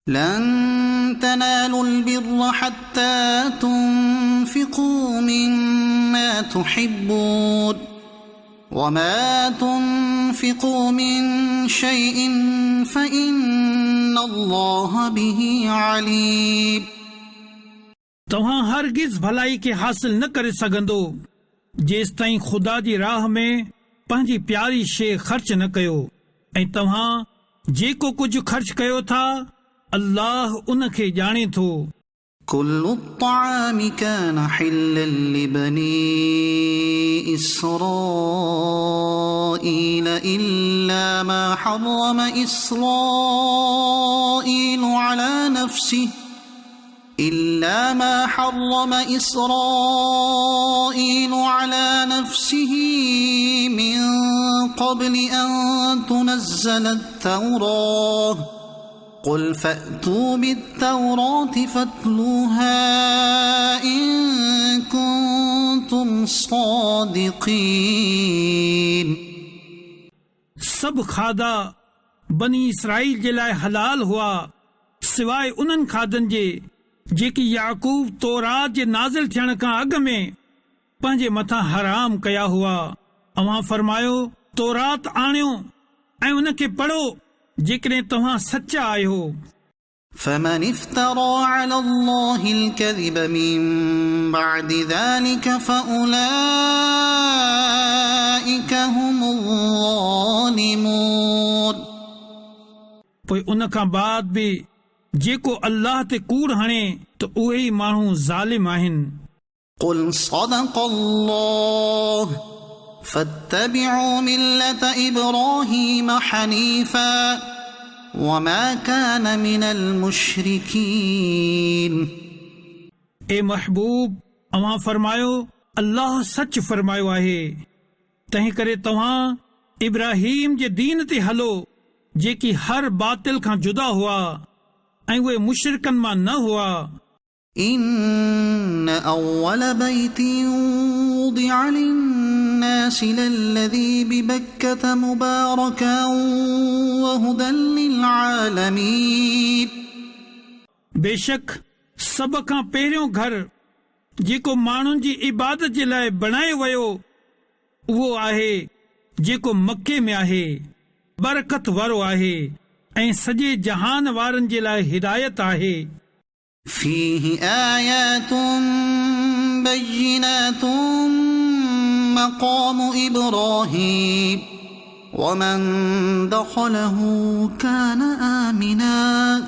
لن تنالوا البر حتى تنفقوا مما تحبون وما تنفقوا من شيء فإن الله به عليم तव्हां हरगिज़ भलाई खे हासिल न करे सघंदो जेसि ताईं ख़ुदा जी राह में पंहिंजी प्यारी शइ ख़र्च न कयो ऐं तव्हां जेको कुझु ख़र्च कयो था अल्लाह उन खे ॼाणे थो كل الطعام كان حلا لبني إسرائيل إلا ما حرم إسرائيل على نفسه من قبل أن تنزل التوراة قل فأتوا بالتوراة فاتلوها إن كنتم صادقين सब खाधा बनी इसराइल जे लाइ हलाल हुआ सिवाय उन्हनि खाधनि जे जेकी याकूब तौरात जे नाज़िल थियण खां अॻु में पंहिंजे मथां हराम कया हुआ अव्हां फरमायो तौरात आणियो ऐं उन खे पढ़ो जेकॾहिं तव्हां सचा आहियो فمن افترى على الله الكذب من بعد ذلك فأولئك هم الظالمون पोइ उन खां बाद बि जेको अल्लाह ते कूड़ हणे त उहे ई माण्हू ज़ालिम आहिनि قل صدق الله فاتبعوا ملة إبراهيم حنيفا وما كان من المشركين ए महबूब अव्हां फरमायो अल्लाह सच फरमायो आहे तंहिं करे तव्हां इब्राहिम जे दीन ते हलो जेकी हर बातिल खां जुदा हुआ ऐं उहे मुशरिकन मां न हुआ إن أول بيت وضع للناس للذي ببكة مباركا وهدى للعالمين बेशक सभ खां पहिरियों घर जेको माण्हुनि जी इबादत जे लाइ बणायो वियो उहो आहे जेको मके में आहे बरकत वारो आहे ऐं सॼे जहान वारनि जे लाइ हिदायत आहे فيه آيات بينات مقام إبراهيم ومن دخله كان آمنا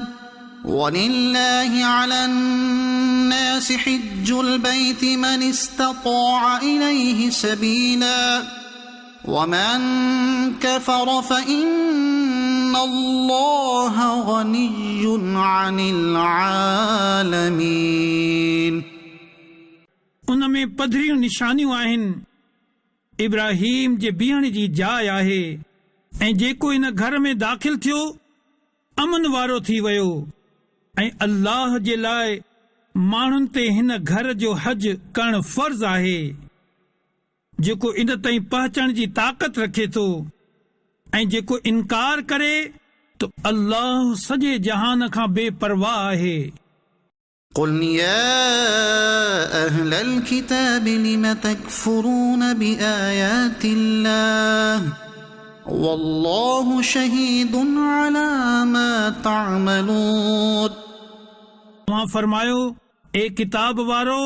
ولله على الناس حج البيت من استطاع إليه سبيلا ومن كفر فإن الله غني عن العالمين उन में पधरियूं निशानियूं आहिनि इब्राहिम जे बीहण जी जाइ आहे ऐं जेको इन घर में दाख़िल थियो अमन वारो थी वियो ऐं अल्लाह जे लाइ माण्हुनि ते हिन घर जो हज करणु फर्ज़ आहे जेको इन ताईं पहुचण जी ताक़त रखे थो ऐं जेको इनकार करे तो अल्लाह सॼे जहान खां बेपरवाह आहे قل يا أهل الكتاب لم تكفرون بآيات الله والله شهيد على ما تعملون तव्हां फरमायो ए किताब वारो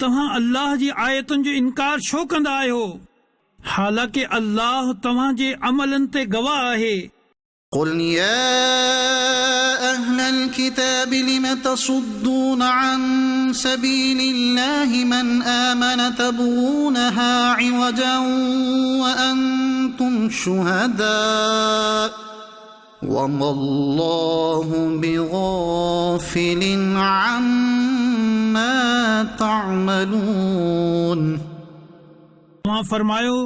तव्हां अल्लाह जी आयतुनि जो इनकार छो कंदा आहियो हालांकि अल्लाह तव्हां जे अमलनि ते गवाह आहे قل يا أهل الكتاب لم تصدون عن سبيل الله من آمن تبغونها عوجا وأنتم شهداء وما الله بغافل عما تعملون तव्हां फरमायो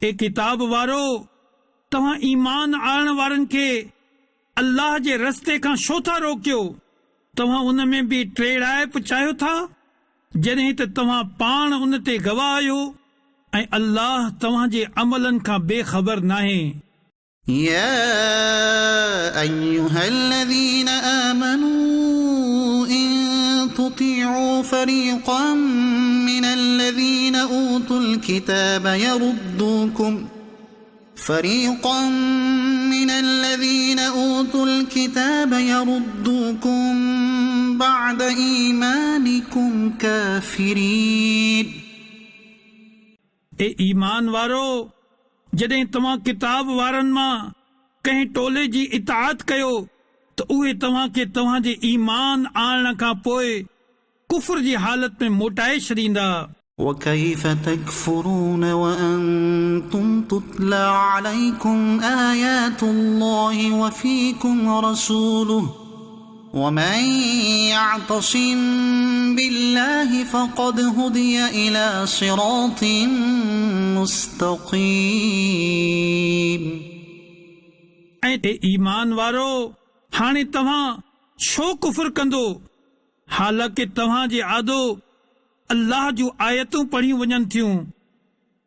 ए किताब वारो तव्हां ईमान आणण वारनि खे अल्लाह जे रस्ते खां छो था रोकियो तव्हां उन में बि टेड़ाइप चाहियो था जॾहिं त तव्हां पाण उन ते गवाह आहियो ऐं अल्लाह तव्हां जे अमलनि खां बेख़बर नाहे يا أيها الذين آمنوا إن تطيعوا فريقا من الذين أوتوا الكتاب يردوكم بعد إيمانكم كافرين. ए ईमान वारो, जॾहिं तव्हां किताब वारनि मां कंहिं टोले जी इताअत कयो त उहे तव्हांखे तव्हांजे ईमान आणण खां पोइ कुफ्र जी हालत में मोटाए छॾींदा. وكيف تكفرون وأنتم تتلى عليكم آيات الله وفيكم رسوله ومن يعتصم بالله فقد هدي إلى صراط مستقيم. ऐं ईमान वारो, हाणे तव्हां छो कुफ्र कंदो हालांकि तव्हांजे आदो अल्लाह जूं आयतूं पढ़ियूं वञनि थियूं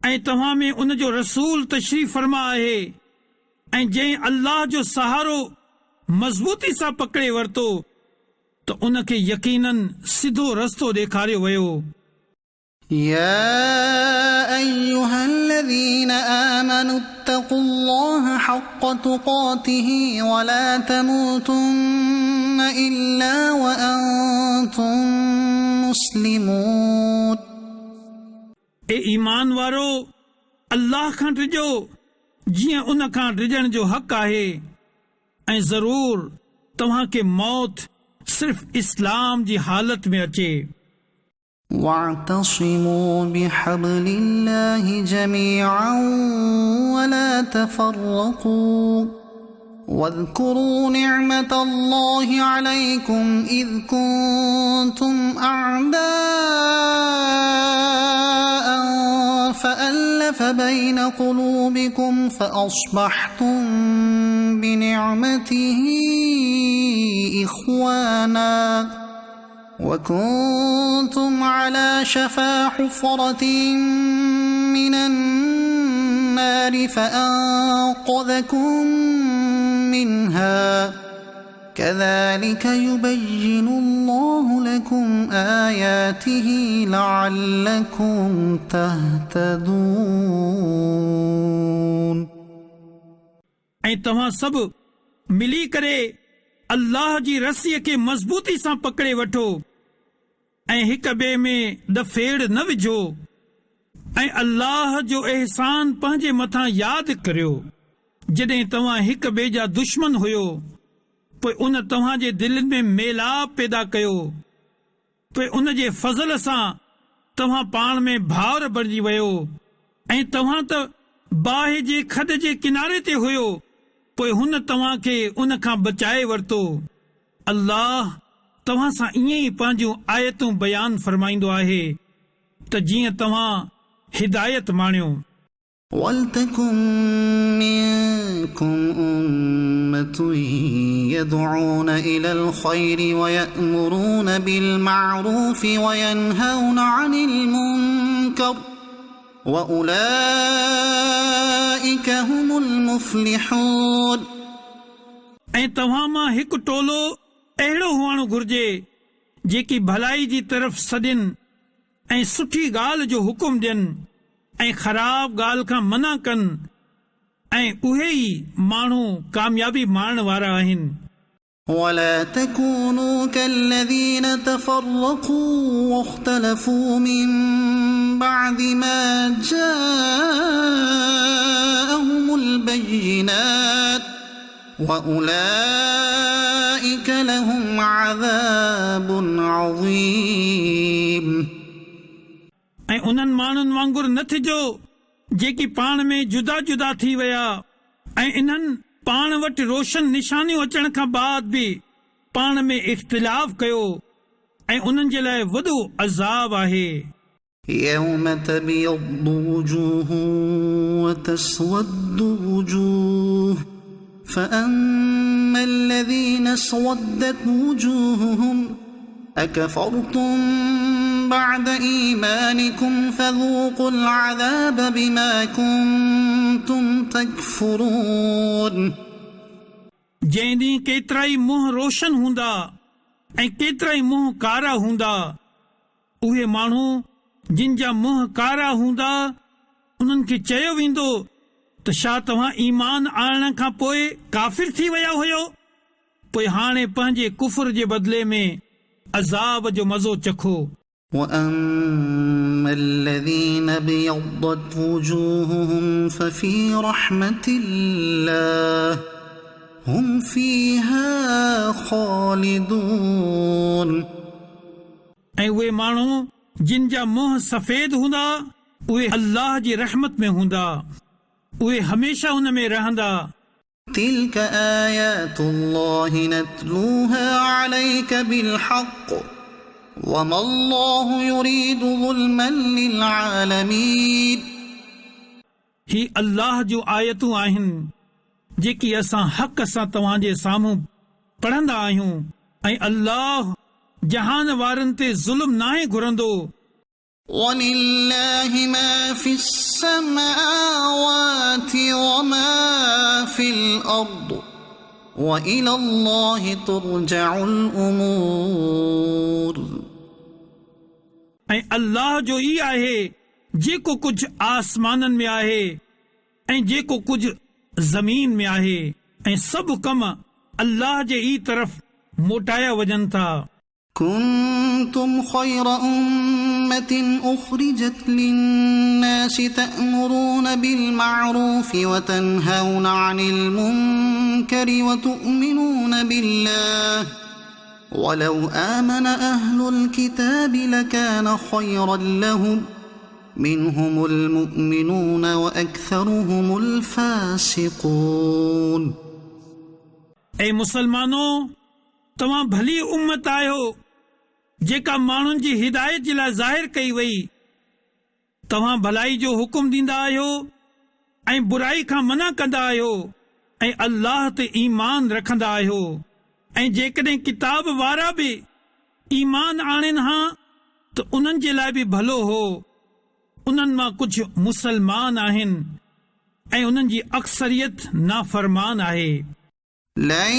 ऐं तव्हां में उन जो रसूल तशरीफ़ फरमा आहे ऐं जंहिं अल्लाह जो सहारो मज़बूती सां पकड़े वरितो त उनखे यकीनन सिधो रस्तो ॾेखारियो वियो. يا أيها الذين آمنوا اتقوا الله حق تقاته ولا تموتن إلا وأنتم مسلمون. ए ईमान वारो, अल्लाह खां डिॼो जीअं उन खां डिॼण जो हक़ आहे ऐं ज़रूर तव्हांखे मौत सिर्फ़ इस्लाम जी हालत में अचे. واعتصموا بحبل الله جميعا ولا تفرقوا واذكروا نعمة الله عليكم إذ كنتم أعداء فألف بين قلوبكم فأصبحتم بنعمته إخوانا وكنتم على شفا حفرة من النار فأنقذكم منها كذلك يبين الله لكم آياته لعلكم تهتدون. ऐं तव्हां सभु मिली करे अल्लाह जी रस्सीअ खे मज़बूती सां पकड़े वठो ऐं हिक ॿिए में दफ़ेड़ न विझो ऐं अल्लाह जो एहसान पंहिंजे मथां यादि करियो जॾहिं तव्हां हिक ॿिए जा दुश्मन हुयो, पोइ उन तव्हांजे दिलनि में मेलाप पैदा कयो, पोइ उन जे फज़ल सां तव्हां पाण में भाउर बणिजी वियो ऐं तव्हां त बाहि जे खॾ जे किनारे ते हुयो, पोइ हुन तव्हांखे उन खां बचाए वरितो. अल्लाह तव्हां सां ईअं ई पंहिंजूं आयतूं बयान फरमाईंदो आहे त जीअं तव्हां हिदायत माणियो. وَلْتَكُنْ مِنْكُمْ أُمَّةٌ يَدْعُونَ إِلَى الْخَيْرِ وَيَأْمُرُونَ بِالْمَعْرُوفِ وَيَنْهَوْنَ عَنِ الْمُنْكَرِ وَأُولَئِكَ هُمُ الْمُفْلِحُونَ. ऐं तव्हां मां हिकु टोलो अहिड़ो हुअणु घुर्जे जेकी भलाई जी तरफ़ सॾनि ऐं सुठी ॻाल्हि जो हुकुम ॾियनि ऐं ख़राब ॻाल्हि खां मना कनि ऐं उहे ई माण्हू कामयाबी माणण वारा आहिनि. ولا تكونوا كالذين تفرقوا واختلفوا من بعد ما جاءهم البينات وأولئك لهم عذاب عظيم. ऐं उन्हनि माण्हुनि वांगुरु न थिजो जेकी पाण में जुदा जुदा थी विया ऐं इन्हनि पाण वटि रोशन निशानियूं अचण खां बाद बि पाण में इख़्तिलाफ़ कयो ऐं उन्हनि जे लाइ वॾो अज़ाब आहे. يوم تبيض وجوه وتسود وجوه فأما الذين اسودت وجوههم أكفرتم بعد إيمانكم فذوقوا العذاب بما كنتم أنتم تكفرون जंहिं ॾींहुं केतिरा ई मुंहं रोशन हूंदा ऐं केतिरा ई मुंहं कारा हूंदा। उहे माण्हू जिन जा मुंहं कारा हूंदा उन्हनि खे चयो वेंदो त छा तव्हां ईमान आणण खां पोइ काफ़िर थी विया हुयो? पोइ हाणे पंहिंजे कुफर जे बदिले में अज़ाब जो मज़ो चखो। وأما الذين ابيضت وجوههم ففي رحمة الله هم فيها خالدون ऐं उहे माण्हू जिन जा मुंहं सफ़ेद हूंदा उहे अल्लाह जी रहमत में हूंदा, उहे हमेशा उन में रहंदा। تلك آيات الله نتلوها عليك بالحق وما الله يريد ظلما للعالمين ही अल्लाह जूं आयतूं आहिनि जेकी असां हक़ सां तव्हांजे साम्हूं पढ़ंदा आहियूं ऐं अल्लाह जहान वारनि ते ज़ुल्म नाहे घुरंदो। ولله ما في السماوات وما في الأرض وإلى الله ترجع الأمور ऐं अल्लाह जो ई आहे जेको कुझु आसमाननि में आहे ऐं जेको कुझु ज़मीन में आहे ऐं सभु कम अल्लाह जे ई तरफ़ मोटाया वञनि था। كنتم خير أمة أخرجت للناس تأمرون بالمعروف وتنهون عن المنكر وتؤمنون بالله ولو آمن أهل الكتاب لكان خيرا لهم منهم المؤمنون وأكثرهم الفاسقون ऐं मुसलमानो, तव्हां भली उम्मत आहियो जेका माण्हुनि जी हिदायत जे लाइ ज़ाहिर कई वई। तव्हां भलाई जो हुकुम ॾींदा आहियो ऐं बुराई खां मना कंदा आहियो ऐं अल्लाह ते ईमान रखंदा आहियो। ऐं जेकॾहिं किताब वारा बि ईमान आणनि हा त उन्हनि जे लाइ बि भलो हो। उन्हनि मां कुझु मुसलमान आहिनि ऐं उन्हनि जी अक्सरियत नाफ़रमान आहे। لن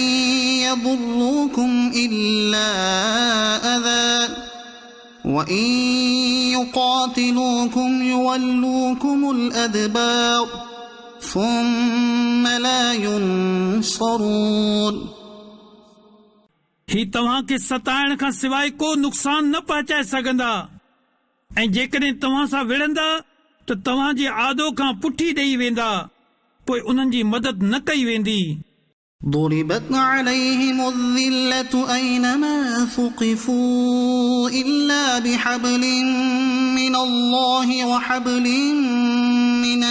يضروكم إلا أذى وإن يقاتلوكم يولوكم الأدبار ثم لا ينصرون ही तव्हां खे सताइण खां सवाइ को नुक़सान न पहुचाए सघंदा ऐं जेकॾहिं तव्हां सां विढ़ंदा त तव्हां जे आदो खां पुठी ॾेई वेंदा, पोइ उन्हनि जी मदद न कई वेंदी। ضربت عليهم الذلة أينما ثقفوا إلا بحبل من الله وحبل من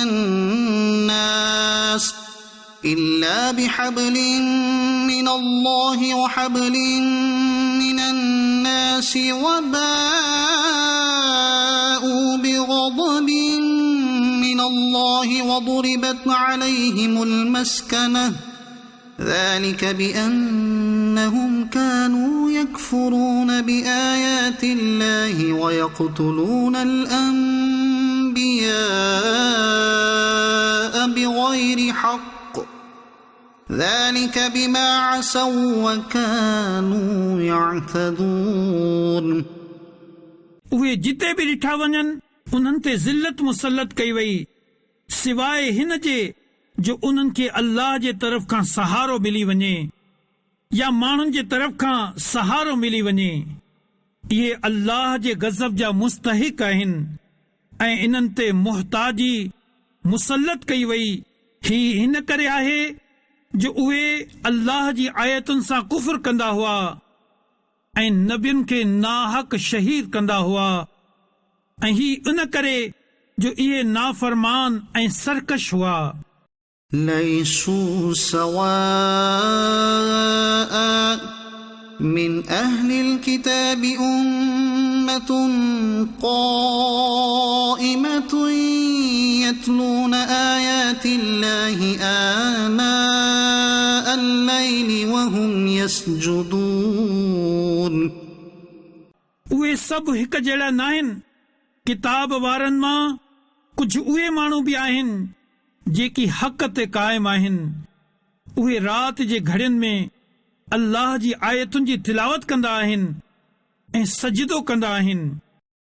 الناس وباءوا بغضب من الله وضربت عليهم المسكنة ذلك بأنهم كانوا يكفرون بآيات الله ويقتلون الأنبياء بغير حق ذلك بما عصوا وكانوا يعتدون उहे जिते बि ॾिठा वञनि उन्हनि ते ज़िल्लत मुसलत कई वई सिवाइ हिन जे जो उन्हनि खे अल्लाह जे तरफ़ खां सहारो मिली वञे या माण्हुनि जे तरफ़ खां सहारो मिली वञे। इहे अल्लाह जे गज़ब जा मुस्तहिक आहिनि ऐं इन्हनि ते मुहताजी मुसलत कई वई। ही हिन करे आहे जो उहे अल्लाह जी आयतुनि सां कुफ़र कंदा हुआ ऐं नबियुनि खे नाहक शहीद कंदा हुआ। ऐं ही इन करे जो इहे नाफ़रमान ऐं सरकश हुआ। ليسوا سواء من أهل الكتاب أمة قائمة يتلون آيات الله آناء الليل وهم يسجدون उहे सभु हिकु जहिड़ा नाहिनि। किताब वारनि मां कुझु उहे माण्हू बि आहिनि जेकी हक़ ते क़ाइम आहिनि उहे राति जे घड़ियुनि में अल्लाह जी आयतुनि जी तिलावत कंदा आहिनि ऐं सजदो कंदा आहिनि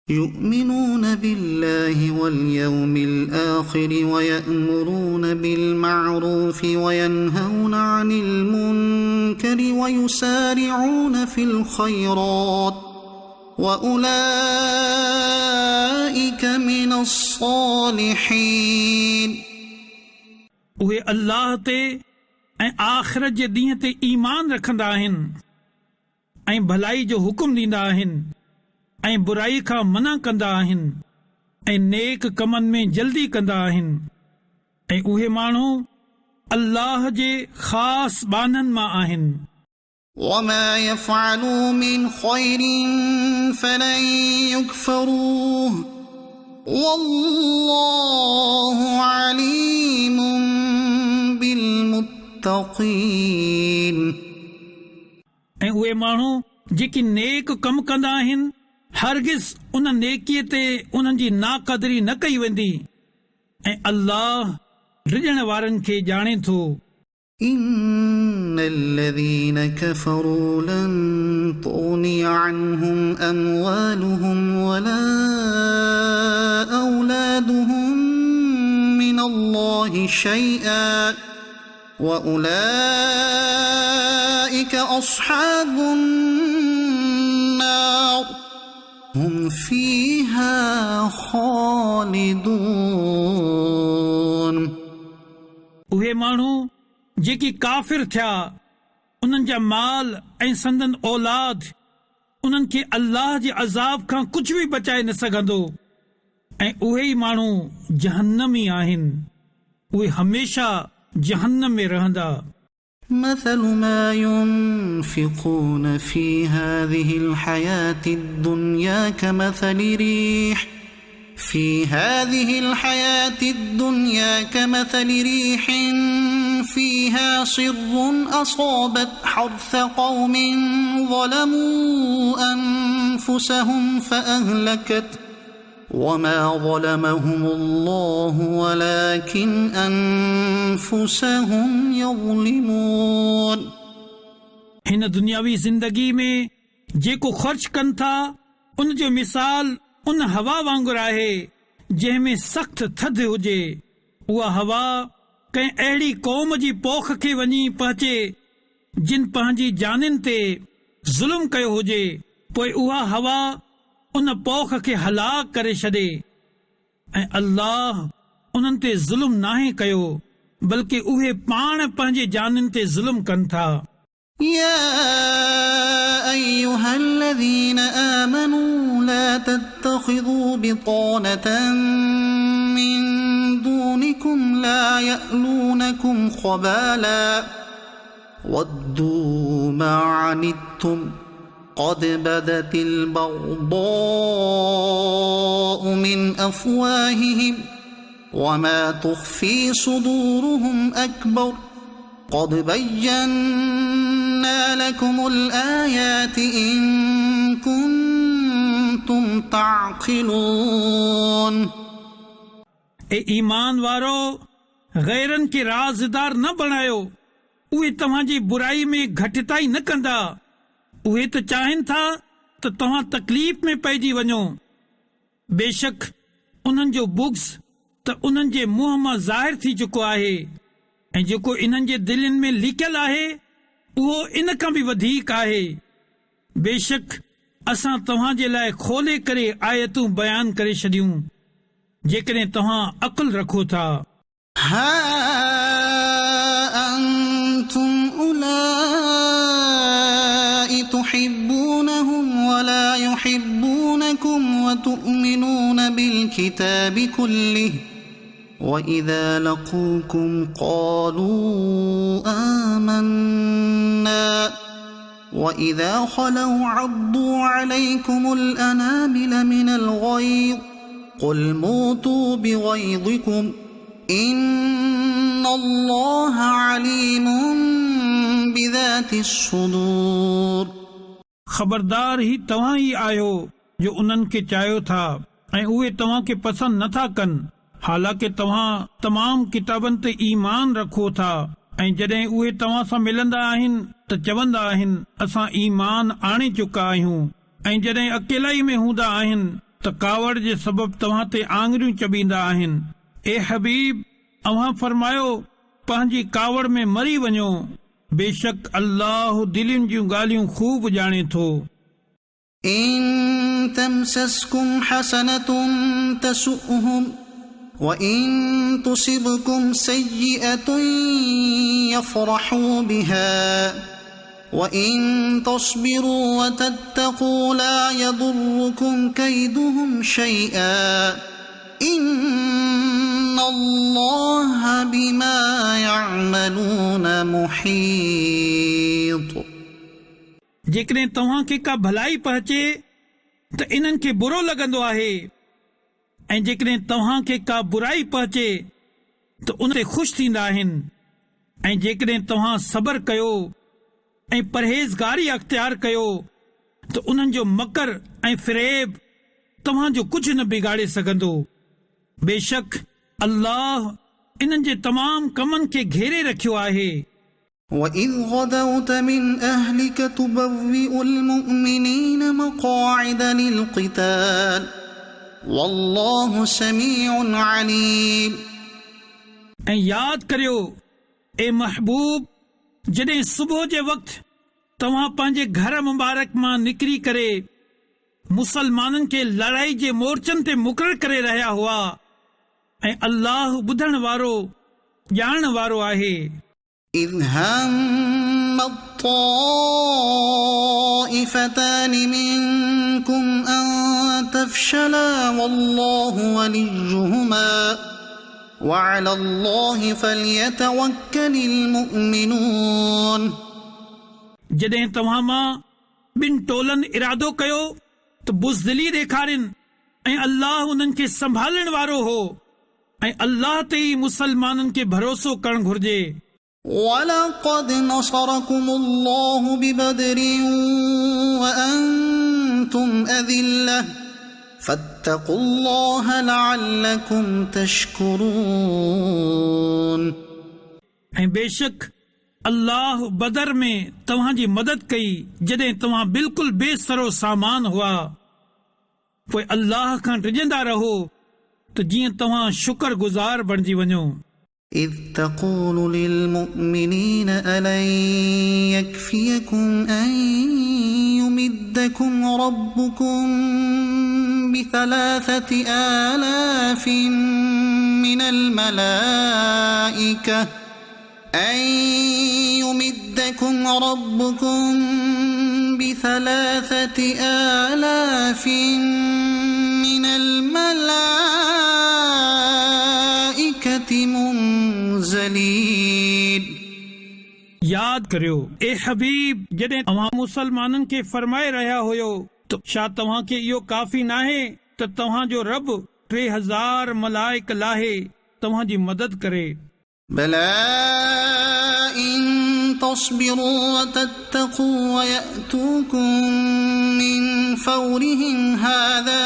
يؤمنون بالله واليوم الآخر ويأمرون بالمعروف وينهون عن المنكر ويسارعون في الخيرات وأولئك من الصالحين उहे अल्लाह ते ऐं आख़िरत जे ॾींहं ते ईमान रखंदा आहिनि ऐं भलाई जो हुकुम ॾींदा आहिनि ऐं बुराई खां मना कंदा आहिनि ऐं नेक कमनि में जल्दी कंदा आहिनि ऐं उहे माण्हू अल्लाह जे ख़ासि बाननि मां आहिनि وما يفعلوا من خير فلن يكفروه والله عليم بالمتقين ऐं उहे माण्हू जेकी नेक कम कंदा आहिनि हरगिज़ उन नेकीअ ते उन्हनि जी नाक़दरी न कई वेंदी ऐं अल्लाह रिजण वारनि खे ॼाणे थो إن الذين كفروا لن تغني عنهم أموالهم ولا أولادهم من الله شيئا وأولئك أصحاب النار هم فيها خالدون उहे माण्हू जेकी काफ़िर थिया उन्हनि जा माल ऐं संदन औलाद उन्हनि खे अल्लाह जे अज़ाब खां कुझु बि बचाए न सघंदो ऐं उहे ई माण्हू जहन्नमी आहिनि उहे हमेशा जहन्नम में रहंदा مثل ما ينفقون في هذه الحياة الدنيا كمثل ريح فيها صر أصابت حرث قوم ظلموا أنفسهم فأهلكت وما ظلمهم الله ولكن أنفسهم يظلمون हिन दुनियावी ज़िंदगी में जेको ख़र्च कनि था उन जो मिसाल उन हवा वांगुरु आहे जंहिंमें सख़्त थधि हुजे उहा हवा कंहिं अहिड़ी क़ौम जी पोख खे वञी पहुचे जिन पंहिंजी जानिन ते ज़ुल्म कयो हुजे पोइ उहा हवा उन पोख खे हलाक करे छॾे ऐं अल्लाह उन्हनि ते ज़ुल्म नाहे कयो बल्कि उहे पाण पंहिंजे जानिन ते ज़ुल्म कनि था يا أيها الذين آمنوا لا تتخذوا بطانة من دونكم لا يألونكم خبالا ودوا ما عنتم قد بدت البغضاء من أفواههم وما تخفي صدورهم أكبر قد بينا لكم الآيات إن كنتم تعقلون ए ईमान वारो गैरन के राज़दार न बणायो उहे तव्हांजी बुराई में घटिताई न कंदा उहे त चाहिनि था त तव्हां तकलीफ़ में पइजी वञो बेशक उन्हनि जो बुग़्ज़ त उन्हनि जे मुंहं मां ज़ाहिर थी चुको आहे ऐं जेको इन्हनि जे दिलनि में लिकियल आहे उहो इन खां बि वधीक आहे बेशक असां तव्हां जे लाइ खोले करे आयतूं बयान करे छॾियूं जेकॾहिं तव्हां अक़ुल रखो था ها أنتم أولئك تحبونهم ولا يحبونكم وتؤمنون بالكتاب كله وإذا لقوكم قالوا آمنا وإذا خلوا عضوا عليكم الأنامل من الغيظ قل موتوا بغيظكم إن الله عليم بذات الصدور ख़बरदार ही तव्हां ई आहियो जो उन्हनि खे चाहियो था ऐं उहे तव्हां खे पसंदि नथा कनि हालांकि तव्हां तमाम किताबनि ते ईमान रखो था ऐं जॾहिं उहे तव्हां सां मिलंदा आहिनि त चवंदा आहिनि असां ईमान आणे चुका आहियूं ऐं जॾहिं अकेलाई में हूंदा आहिनि त कावड़ जे सबब तव्हां ते आङरियूं चबींदा आहिनि। ए हबीब, अव्हां फरमायो पंहिंजी कावड़ में मरी वञो, बेशक अल्लाह दिलनि जूं ॻाल्हियूं खूब ॼाणे थो। إن تمسسكم حسنة تسؤهم وإن تصبكم سيئة يفرحوا بها وإن تصبروا وتتقوا لا يضركم كيدهم شيئا إن الله بما يعملون محيط। जेकॾहिं तव्हां खे का भलाई पहुचे त इन्हनि खे बुरो लॻंदो आहे ऐं जेकॾहिं तव्हां खे का बुराई पहुचे त उन ते ख़ुशि थींदा आहिनि ऐं जेकॾहिं तव्हां सब्र कयो ऐं परहेज़गारी अख़्तियार कयो त उन्हनि जो मकर ऐं फ़रेब तव्हां जो कुझु न बिगाड़े सघंदो। बेशक अल्लाह इन्हनि जे तमाम कमनि खे घेरे रखियो आहे। وَإِذْ غَدَوْتَ مِنْ أَهْلِكَ تُبَوِّئُ الْمُؤْمِنِينَ مَقَاعِدَ لِلْقِتَالِ وَاللَّهُ سَمِيعٌ عَلِيمٌ। ऐं यादि करियो ए महबूब, जॾहिं सुबुह जे वक़्तु तव्हां पंहिंजे घर मुबारक मां निकिरी करे मुसलमाननि खे लड़ाई जे मोर्चनि ते मुक़ररु करे रहिया हुआ ऐं अल्लाह ॿुधण वारो ॼाणण वारो आहे। إذ هم الطائفتان منكم أن تفشلا والله وليهما وعلى الله فليتوكل المؤمنون। जॾहिं तव्हां मां ॿिनि टोलनि इरादो कयो त बुज़दिली ॾेखारिन ऐं अल्लाह उन्हनि खे संभालण वारो हो ऐं अल्लाह ते ई मुसलमाननि खे भरोसो करणु घुर्जे। وَلَقَدْ نَصَرَكُمُ اللَّهُ بِبَدْرٍ وَأَنْتُمْ أَذِلَّةٌ فَاتَّقُوا اللَّهَ لَعَلَّكُمْ تَشْكُرُونَ۔ ऐं बेशक अल्लाह बदर में तव्हां जी मदद कई जॾहिं तव्हां बिल्कुलु बेसरो सामान हुआ। पोइ अल्लाह खां डिॼंदा रहो त जीअं तव्हां शुक्र गुज़ार बणिजी वञो। إذ تقول للمؤمنين ألن يكفيكم أن يمدكم ربكم ب3,000 من الملائكة أن يمدكم ربكم ب3,000 من الملائكة منزلين۔ याद करियो ए हबीब, जॾहिं तव्हां मुसलमाननि खे फरमाए रहिया हुयो त छा तव्हां खे इहो काफ़ी नाहे त तव्हां जो रब 3,000 मलाइक लाहे तव्हां जी मदद करे। بلى إن تصبروا وتتقوا ويأتوكم من فورهم هذا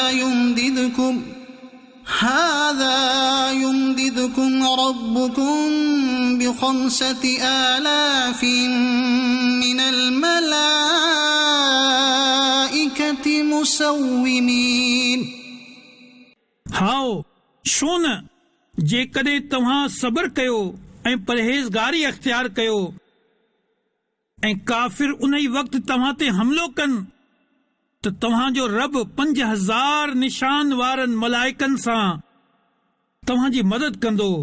يمددكم ربكم ب5,000 من الملائكة مسومين۔ हाओ छो न, जेकॾहिं तव्हां सब्र कयो ऐं परहेज़गारी अख़्तियार कयो ऐं काफ़िर उन ई वक़्तु तव्हां ते हमिलो कनि त तव्हां जो रब 5,000 निशान वारनि मलाइकनि सां तव्हां जी मदद कंदो।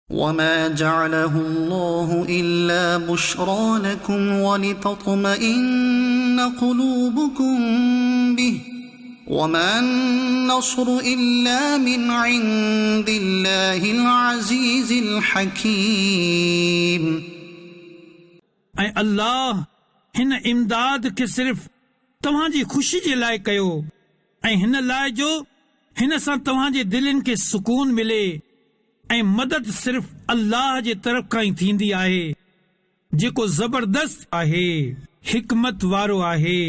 وما جعله الله إلا بشرى لكم ولتطمئن قلوبكم به وما النصر إلا من عند الله العزيز الحكيم۔ ऐं अल्लाह हिन इमदाद खे सिर्फ़ तव्हां जी ख़ुशी जे लाइ कयो ऐं हिन लाइ जो हिन सां तव्हां जे दिलनि खे सुकून मिले ऐं मदद सिर्फ़ अल्लाह जे तरफ़ खां ई थींदी आहे जेको ज़बरदस्त आहे, हिकमत वारो आहे।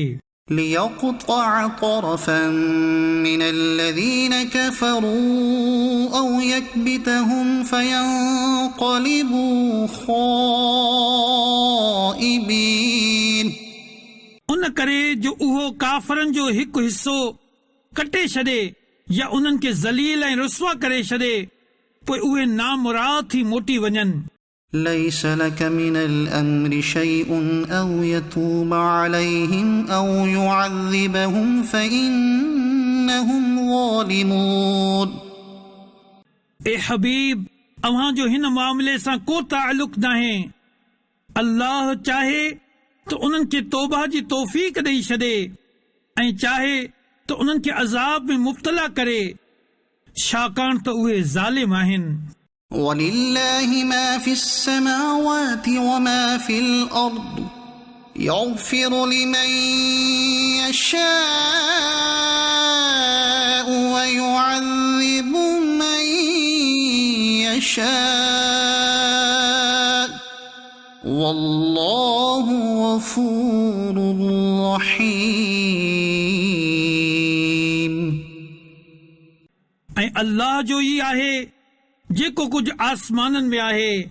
ليقطع طرفا من الذين كفروا أو يكبتهم فينقلبوا خائبين। उन करे जो उहो काफ़रनि जो हिकु हिस्सो कटे छॾे या उन्हनि खे ज़लील ऐं रुसवा करे छॾे पोइ उहे नामुराद थी मोटी वञनि। ليس لك من الأمر شيء أو يتوب عليهم أو يعذبهم فإنهم ظالمون। ए हबीब अव्हां जो हिन मामले सां को ताल्लुक़ नाहे। अल्लाह चाहे तो उन्हनि खे तौबा जी तौफ़ीक़ ॾेई छॾे ऐं चाहे तो उन्हनि खे अज़ाब में मुब्तला करे छाकाणि त उहे ज़ालिम आहिनि। ولله ما في السماوات وما في الأرض يغفر لمن يشاء ويعذب من يشاء والله غفور رحيم। ऐं अल्लाह जो ई आहे जेको कुछ आसमाननि में आहे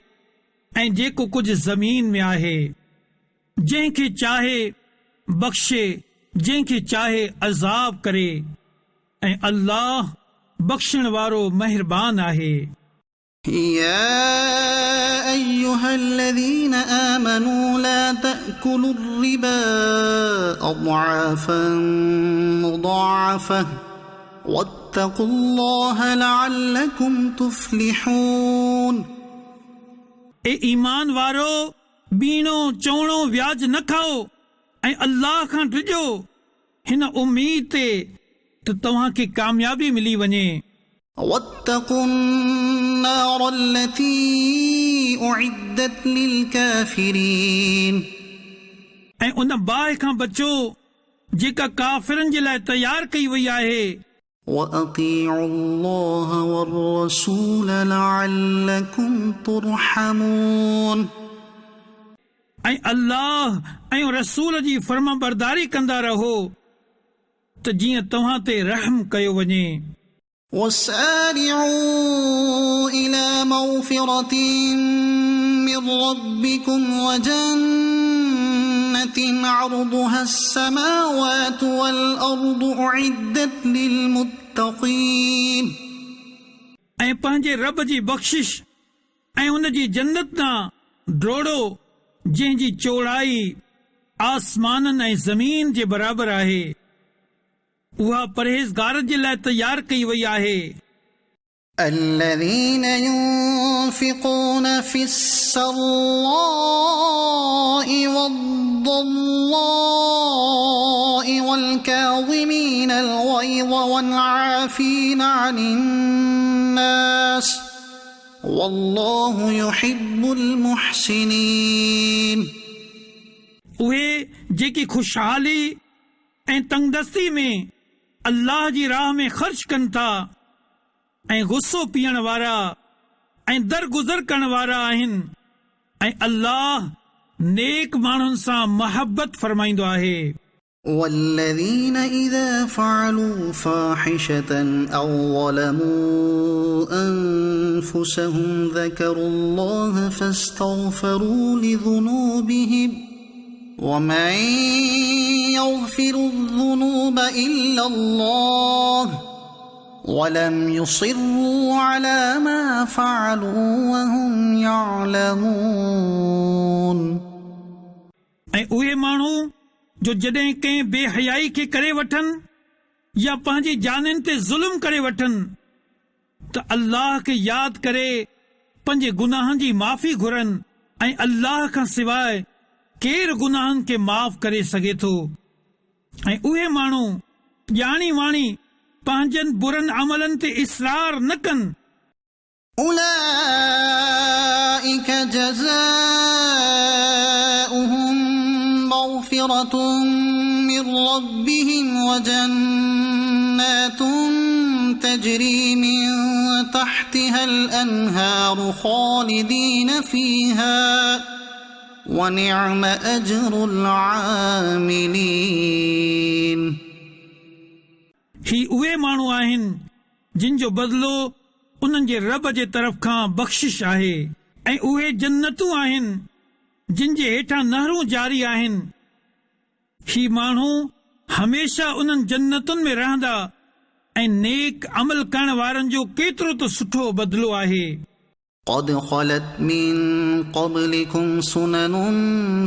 ऐं जेको कुछ ज़मीन में आहे। जंहिंखे चाहे बख़्शे जंहिंखे चाहे अज़ाब करे ऐं अल्लाह बख़्शण वारो महिरबान आहे। يا أيها الذين آمنوا لا تأكلوا الربا أضعافا مضاعفة واتقوا الله لعلكم تفلحون। ए ईमान वारो बीणो चवणो व्याज न खाओ ऐं अल्लाह खां डिॼो हिन उम्मीद ते त तव्हांखे कामयाबी मिली वञे। واتقوا النار التي أعدت للكافرين। ऐं उन बाहि खां बचो जेका काफ़िरनि जे लाइ तयार कई वई आहे। وأطيعوا الله والرسول لعلكم ترحمون। ऐं अल्लाह ऐं रसूल जी फर्मा बरदारी कंदा रहो त जीअं तव्हां ते रहम कयो वञे। وسارعوا إلى مغفرة من ربكم وجنة عرضها السماوات والأرض أعدت للمتقين। ऐं पंहिंजे रब जी बख़्शिश ऐं उन जी जन्नत तां डोड़ो जंहिंजी चौड़ाई आसमाननि ऐं ज़मीन जे बराबरि आहे। उहा परहेज़गार जे लाइ तयार कई वई आहे। الذين ينفقون في السراء والضراء والكاظمين الغيظ والعافين عن الناس والله يحب المحسنين। उहे जेकी खुशहाली ऐं तंगदस्ती में अल्लाह जी राह में ख़र्च कनि था ऐं गुस्सो पीअण वारा ऐं दरगुज़र करण वारा आहिनि ऐं अल्लाह नेक माण्हुनि सां मोहब्बत फरमाईंदो आहे। والذين إذا فعلوا فاحشة أو ظلموا أنفسهم ذكروا الله فاستغفروا لذنوبهم ومن يغفر الذنوب إلا الله ولم يصروا على ما فعلوا وهم يعلمون। ऐं उहे माण्हू जो जॾहिं कंहिं बेहयाई खे करे वठनि या पंहिंजी जाननि ते ज़ुल्म करे वठनि त अल्लाह खे यादि करे पंहिंजे गुनाहनि जी माफ़ी घुरनि ऐं अल्लाह खां सवाइ केरु गुनाहनि खे माफ़ करे सघे थो। ऐं उहे माण्हू ॼाणी वाणी पंहिंजनि बुरनि अमलनि ते इसरार न कनि। أولئك جزاؤهم مغفرة من ربهم وجنات تجري من تحتها الأنهار خالدين فيها ونعم أجر العاملين۔ ही उहे माण्हू आहिनि जिन जो बदिलो उन्हनि जे रब जे तरफ़ खां बख़्शिश आहे ऐं उहे जन्नतूं आहिनि जिन जे हेठां नहरूं जारी आहिनि। ही माण्हू हमेशा उन्हनि जन्नतुनि में रहंदा ऐं नेक अमल करण वारनि जो केतिरो त सुठो बदिलो आहे। قد خلت من قبلكم سنن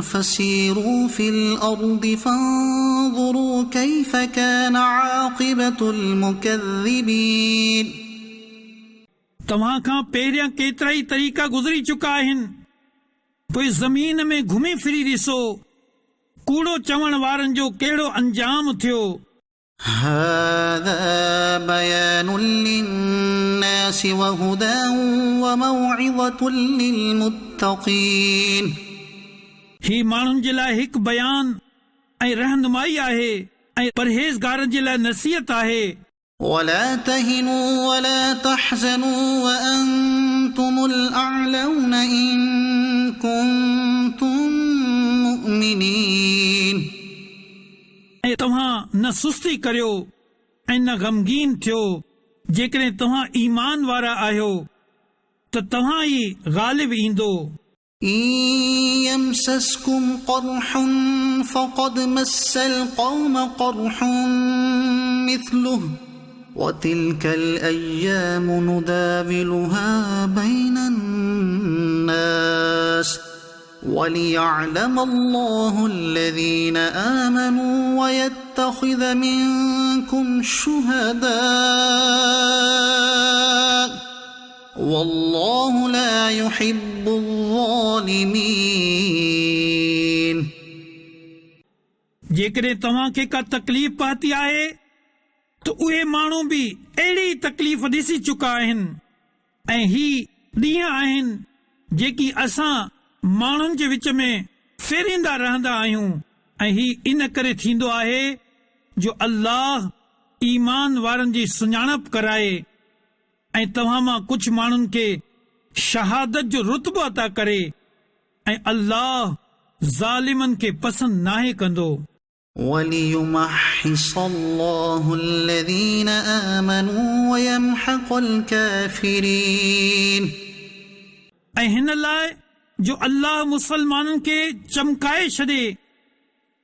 فسيروا في الأرض فانظروا كيف كان عاقبة المكذبين। तव्हां खां पहिरियां केतिरा ई तरीक़ा गुज़री चुका आहिनि, पोइ ज़मीन में घुमी फिरी ॾिसो कूड़ो चवण वारनि जो कहिड़ो अंजाम थियो। هذا بيان للناس وهدى وموعظة للمتقين। ही माण्हुनि जे लाइ हिकु बयान ऐं रहनुमाई आहे ऐं परहेज़गारनि जे लाइ नसीहत आहे। ولا تهنوا ولا تحزنوا وأنتم الأعلون إن كنتم مؤمنين। ऐं तव्हां न सुस्ती करियो ऐं न ग़मगीन थियो, जेकॾहिं तव्हां ईमान वारा आहियो त तव्हां ई ग़ालिब ईंदो। إن يمسسكم قرح فقد مس القوم قرح مثله وتلك الأيام نداولها بين الناس وليعلم الله الذين آمنوا ويتخذ منكم شهداء والله لا يحب الظالمين। जेकॾहिं तव्हां खे का तकलीफ़ पहुती आहे त उहे माण्हू बि अहिड़ी तकलीफ़ ॾिसी चुका आहिनि ऐं ही ॾींहं आहिनि जेकी असां माण्हुनि जे विच में फेरींदा रहंदा आहियूं ऐं ही इन करे थींदो आहे जो अल्लाह ईमान वारनि जी सुञाणप कराए ऐं तव्हां मां कुझु माण्हुनि खे शहादत जो रुतबो अता करे ऐं अल्लाह ज़ालिमनि खे पसंदि नाहे कंदो। وَلِيُمَحِّصَ اللَّهُ الَّذِينَ آمَنُوا وَيَمْحَقَ الْكَافِرِينَ। ऐं हिन लाइ जो अल्लाह मुसलमाननि खे चमकाए छॾे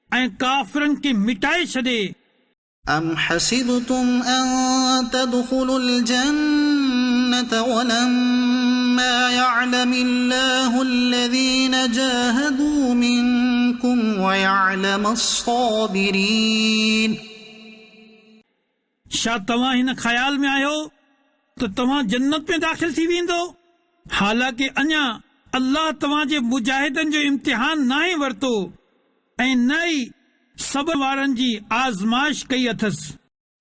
ऐं काफ़िरनि खे मिटाए छॾे। أَمْ حَسِبْتُمْ أَن تَدْخُلُوا الْجَنَّةَ وَلَمَّا يَعْلَمِ اللَّهُ الَّذِينَ جَاهَدُوا مِنكُمْ وَيَعْلَمَ الصَّابِرِينَ। छा तव्हां हिन ख़्याल में आहियो त तव्हां जन्नत में दाख़िल थी वेंदो, हालांकि अञा अल्लाह तव्हां जे मुजाहिदनि जो इम्तिहान नाहे वरितो ऐं न ई सब्र वारनि जी आज़माइश कई अथसि।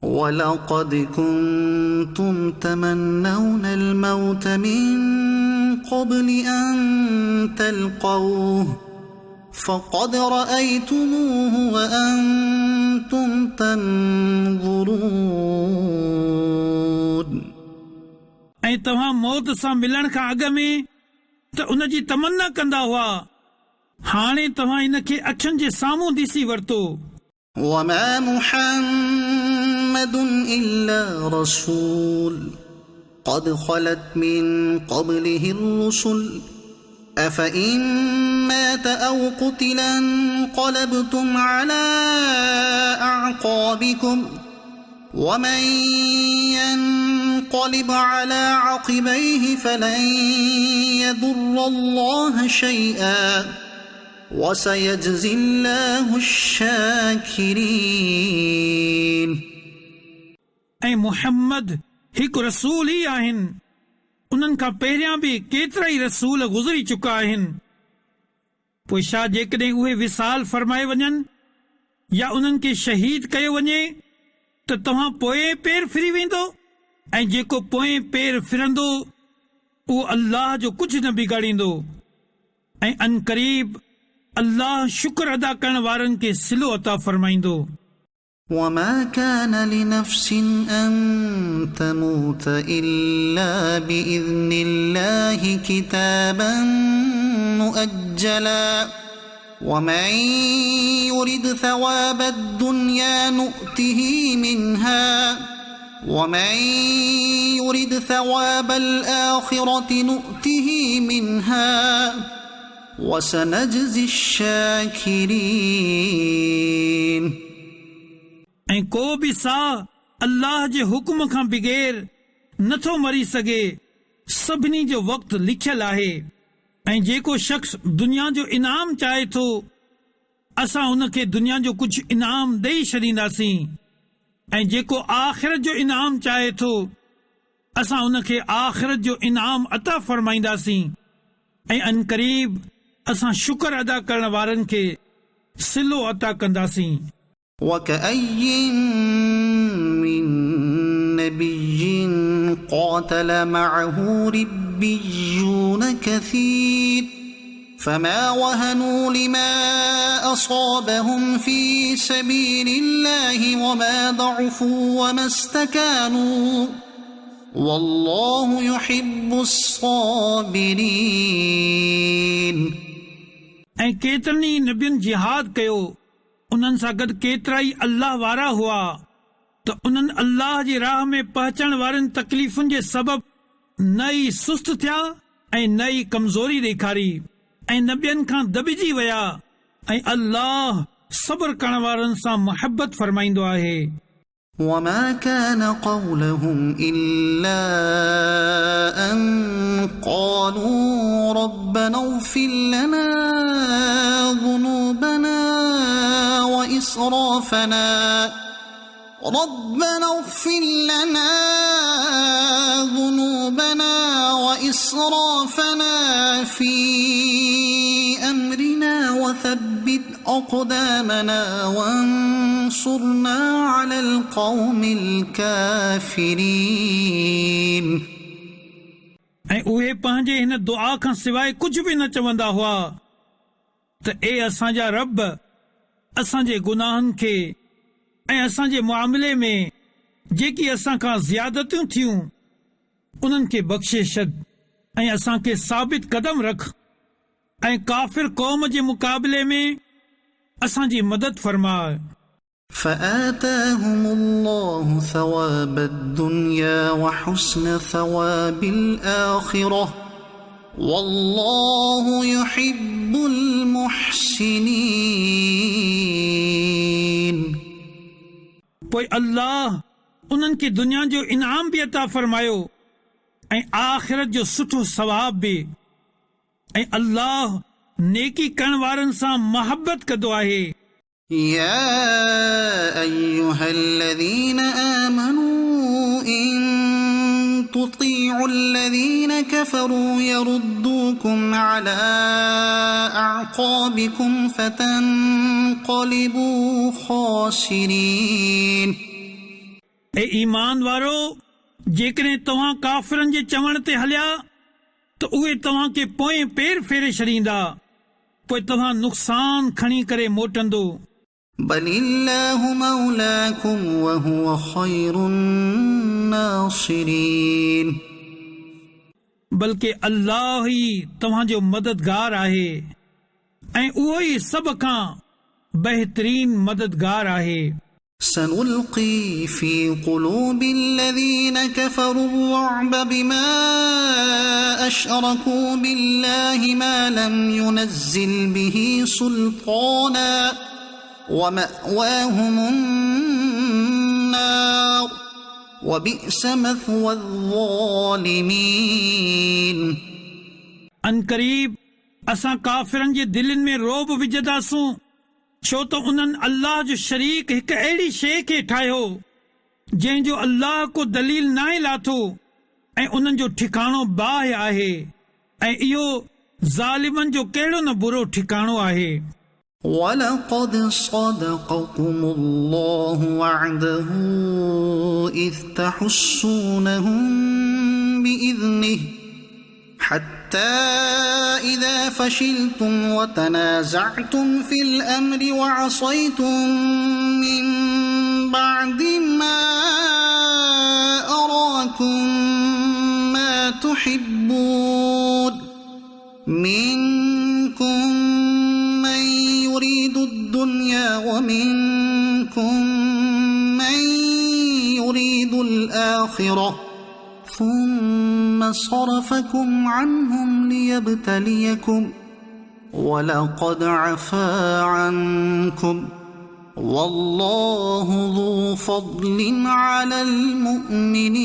وَلَقَدْ كُنْتُمْ تَمَنَّوْنَ الْمَوْتَ مِنْ قَبْلِ أَنْ تَلْقَوْهُ فَقَدْ رَأَيْتُمُوهُ وَأَنْتُمْ تَنْظُرُونَ। ऐं तव्हां मौत सां मिलण खां अॻु में त उन जी तमन्ना कंदा हुआ, हाणे तव्हां इन खे अखियुनि जे साम्हूं ॾिसी वरितो। وَمَا مُحَمَّدٌ إِلَّا رَسُولٌ قَدْ خَلَتْ مِنْ قَبْلِهِ الرُّسُلُ أَفَإِنْ مَاتَ أَوْ قُتِلَ انقَلَبْتُمْ عَلَى أَعْقَابِكُمْ وَمَنْ يَنْقَلِبْ عَلَى عَقِبَيْهِ فَلَنْ يَضُرَّ اللَّهَ شَيْئًا وَسَيَجْزِي اللَّهُ الشَّاكِرِينَ। ऐं मुहम्मद हिकु रसूल ई आहिनि, उन्हनि खां पहिरियां बि केतिरा ई रसूल गुज़री चुका आहिनि। पोइ छा जेकॾहिं उहे विसाल फरमाए वञनि या उन्हनि खे शहीद कयो वञे त तव्हां पोएं पेर फिरी वेंदो, ऐं जेको पोएं पेर फिरंदो उहो अल्लाह जो कुझु न बिगाड़ींदो। ऐं अनक़रीब अल्लाह शुक्र अदा करण वारनि खे सिलो अता फरमाईंदो। وَمَا كَانَ لِنَفْسٍ أَن تَمُوتَ إِلَّا بِإِذْنِ اللَّهِ كِتَابًا مُؤَجَّلًا وَمَن يُرِدْ ثَوَابَ الدُّنْيَا نُؤْتِهِ مِنْهَا ومن يرد ثواب الآخرة نؤته منها وسنجزي الشاكرين ऐं को बि साह अल्लाह जे हुकुम खां बग़ैर नथो मरी सघे सभिनी जो वक़्तु लिखियलु आहे ऐं जेको शख़्स दुनिया जो इनाम चाहे थो असां उनखे दुनिया जो कुझु इनाम ॾेई छॾींदासीं ऐं जेको आख़िरत जो इनाम चाहे थो असां उनखे आख़िरत जो इनाम अता फरमाईंदासीं ऐं अनक़रीब असां शुक्र अदा करण वारनि खे सिलो अता कंदासीं وكأي من نبي قاتل معه ربيون كثير فما وهنوا لما أصابهم في سبيل الله وما ضعفوا وما استكانوا والله يحب الصابرين ऐं केतिरनि नबियुनि जिहाद कयो उन्हनि सां गॾु केतिरा ई अल्लाह वारा हुआ त उन्हनि अल्लाह जी राह में पहुचण वारनि तकलीफ़ुनि जे सबबु न ई सुस्त थिया ऐं न ई कमज़ोरी ॾेखारी ऐं नबियनि खां दॿिजी विया ऐं अल्लाह सब्र करण वारनि सां मुहबत फरमाईंदो आहे وما كان قولهم إلا أن قالوا ربنا اغفر لنا ذنوبنا وإسرافنا ربنا اغفر لنا ذنوبنا وإسرافنا في أمرنا وثبت أقدامنا وانصرنا على القوم الكافرين ऐं उहे पंहिंजे हिन दुआ खां सवाइ कुझु बि न चवंदा हुआ त ए असांजा रब असांजे गुनाहनि खे ऐं असांजे मुआमिले में जेकी असां खां ज़ियादतियूं थियूं उन्हनि खे बख़्शे छॾ ऐं असांखे साबित कदम रख ऐं काफ़िर क़ौम जे मुक़ाबले में असांजी मदद फरमाए فآتاهم الله ثواب الدنيا وحسن ثواب الآخرة والله يحب المحسنين पोइ अल्लाह उन्हनि खे दुनिया जो इनाम बि अता फरमायो ऐं आख़िरत जो सुठो सवाब बि ऐं अल्लाह नेकी करण वारनि सां मुहबत कंदो आहे يا أيها الذين آمنوا إن تطيعوا الذين كفروا يردوكم على أعقابكم فتنقلبوا خاسرين ए ईमान वारो जेकॾहिं तव्हां काफ़िरनि जे चवण ते हलिया त उहे तव्हां खे पोएं पेर फेरे छॾींदा पोइ तव्हां नुक़सान खणी करे मोटंदो بل الله مولاكم وهو خير الناصرين बल्कि अल्लाह ई तव्हांजो मददगार आहे ऐं उहो ई सभ खां बहितरीन मददगार आहे سنلقي في قلوب الذين كفروا الرعب بما أشركوا بالله ما لم ينزل به سلطانا ومأواهم النار وبئس مثوى الظالمين अनकरीब असां काफ़िरनि जे दिलनि में रोब विझंदासूं छो त उन्हनि अल्लाह जो शरीक हिकु अहिड़ी शइ खे ठाहियो जंहिंजो अल्लाह को दलील नाहे लाथो ऐं उन्हनि जो ठिकाणो बाहि आहे ऐं इहो ज़ालिमनि जो कहिड़ो न बुरो ठिकाणो आहे ولقد صدقكم الله وعده إذ تحسونهم بإذنه حتى إذا فشلتم وتنازعتم في الأمر وعصيتم من بعد ما أراكم ما تحبون منكم من يريد الدنيا ومنكم من يريد يريد الآخرة ثم صرفكم عنهم ليبتليكم ولقد عفا عنكم والله ذو فضل على المؤمنين.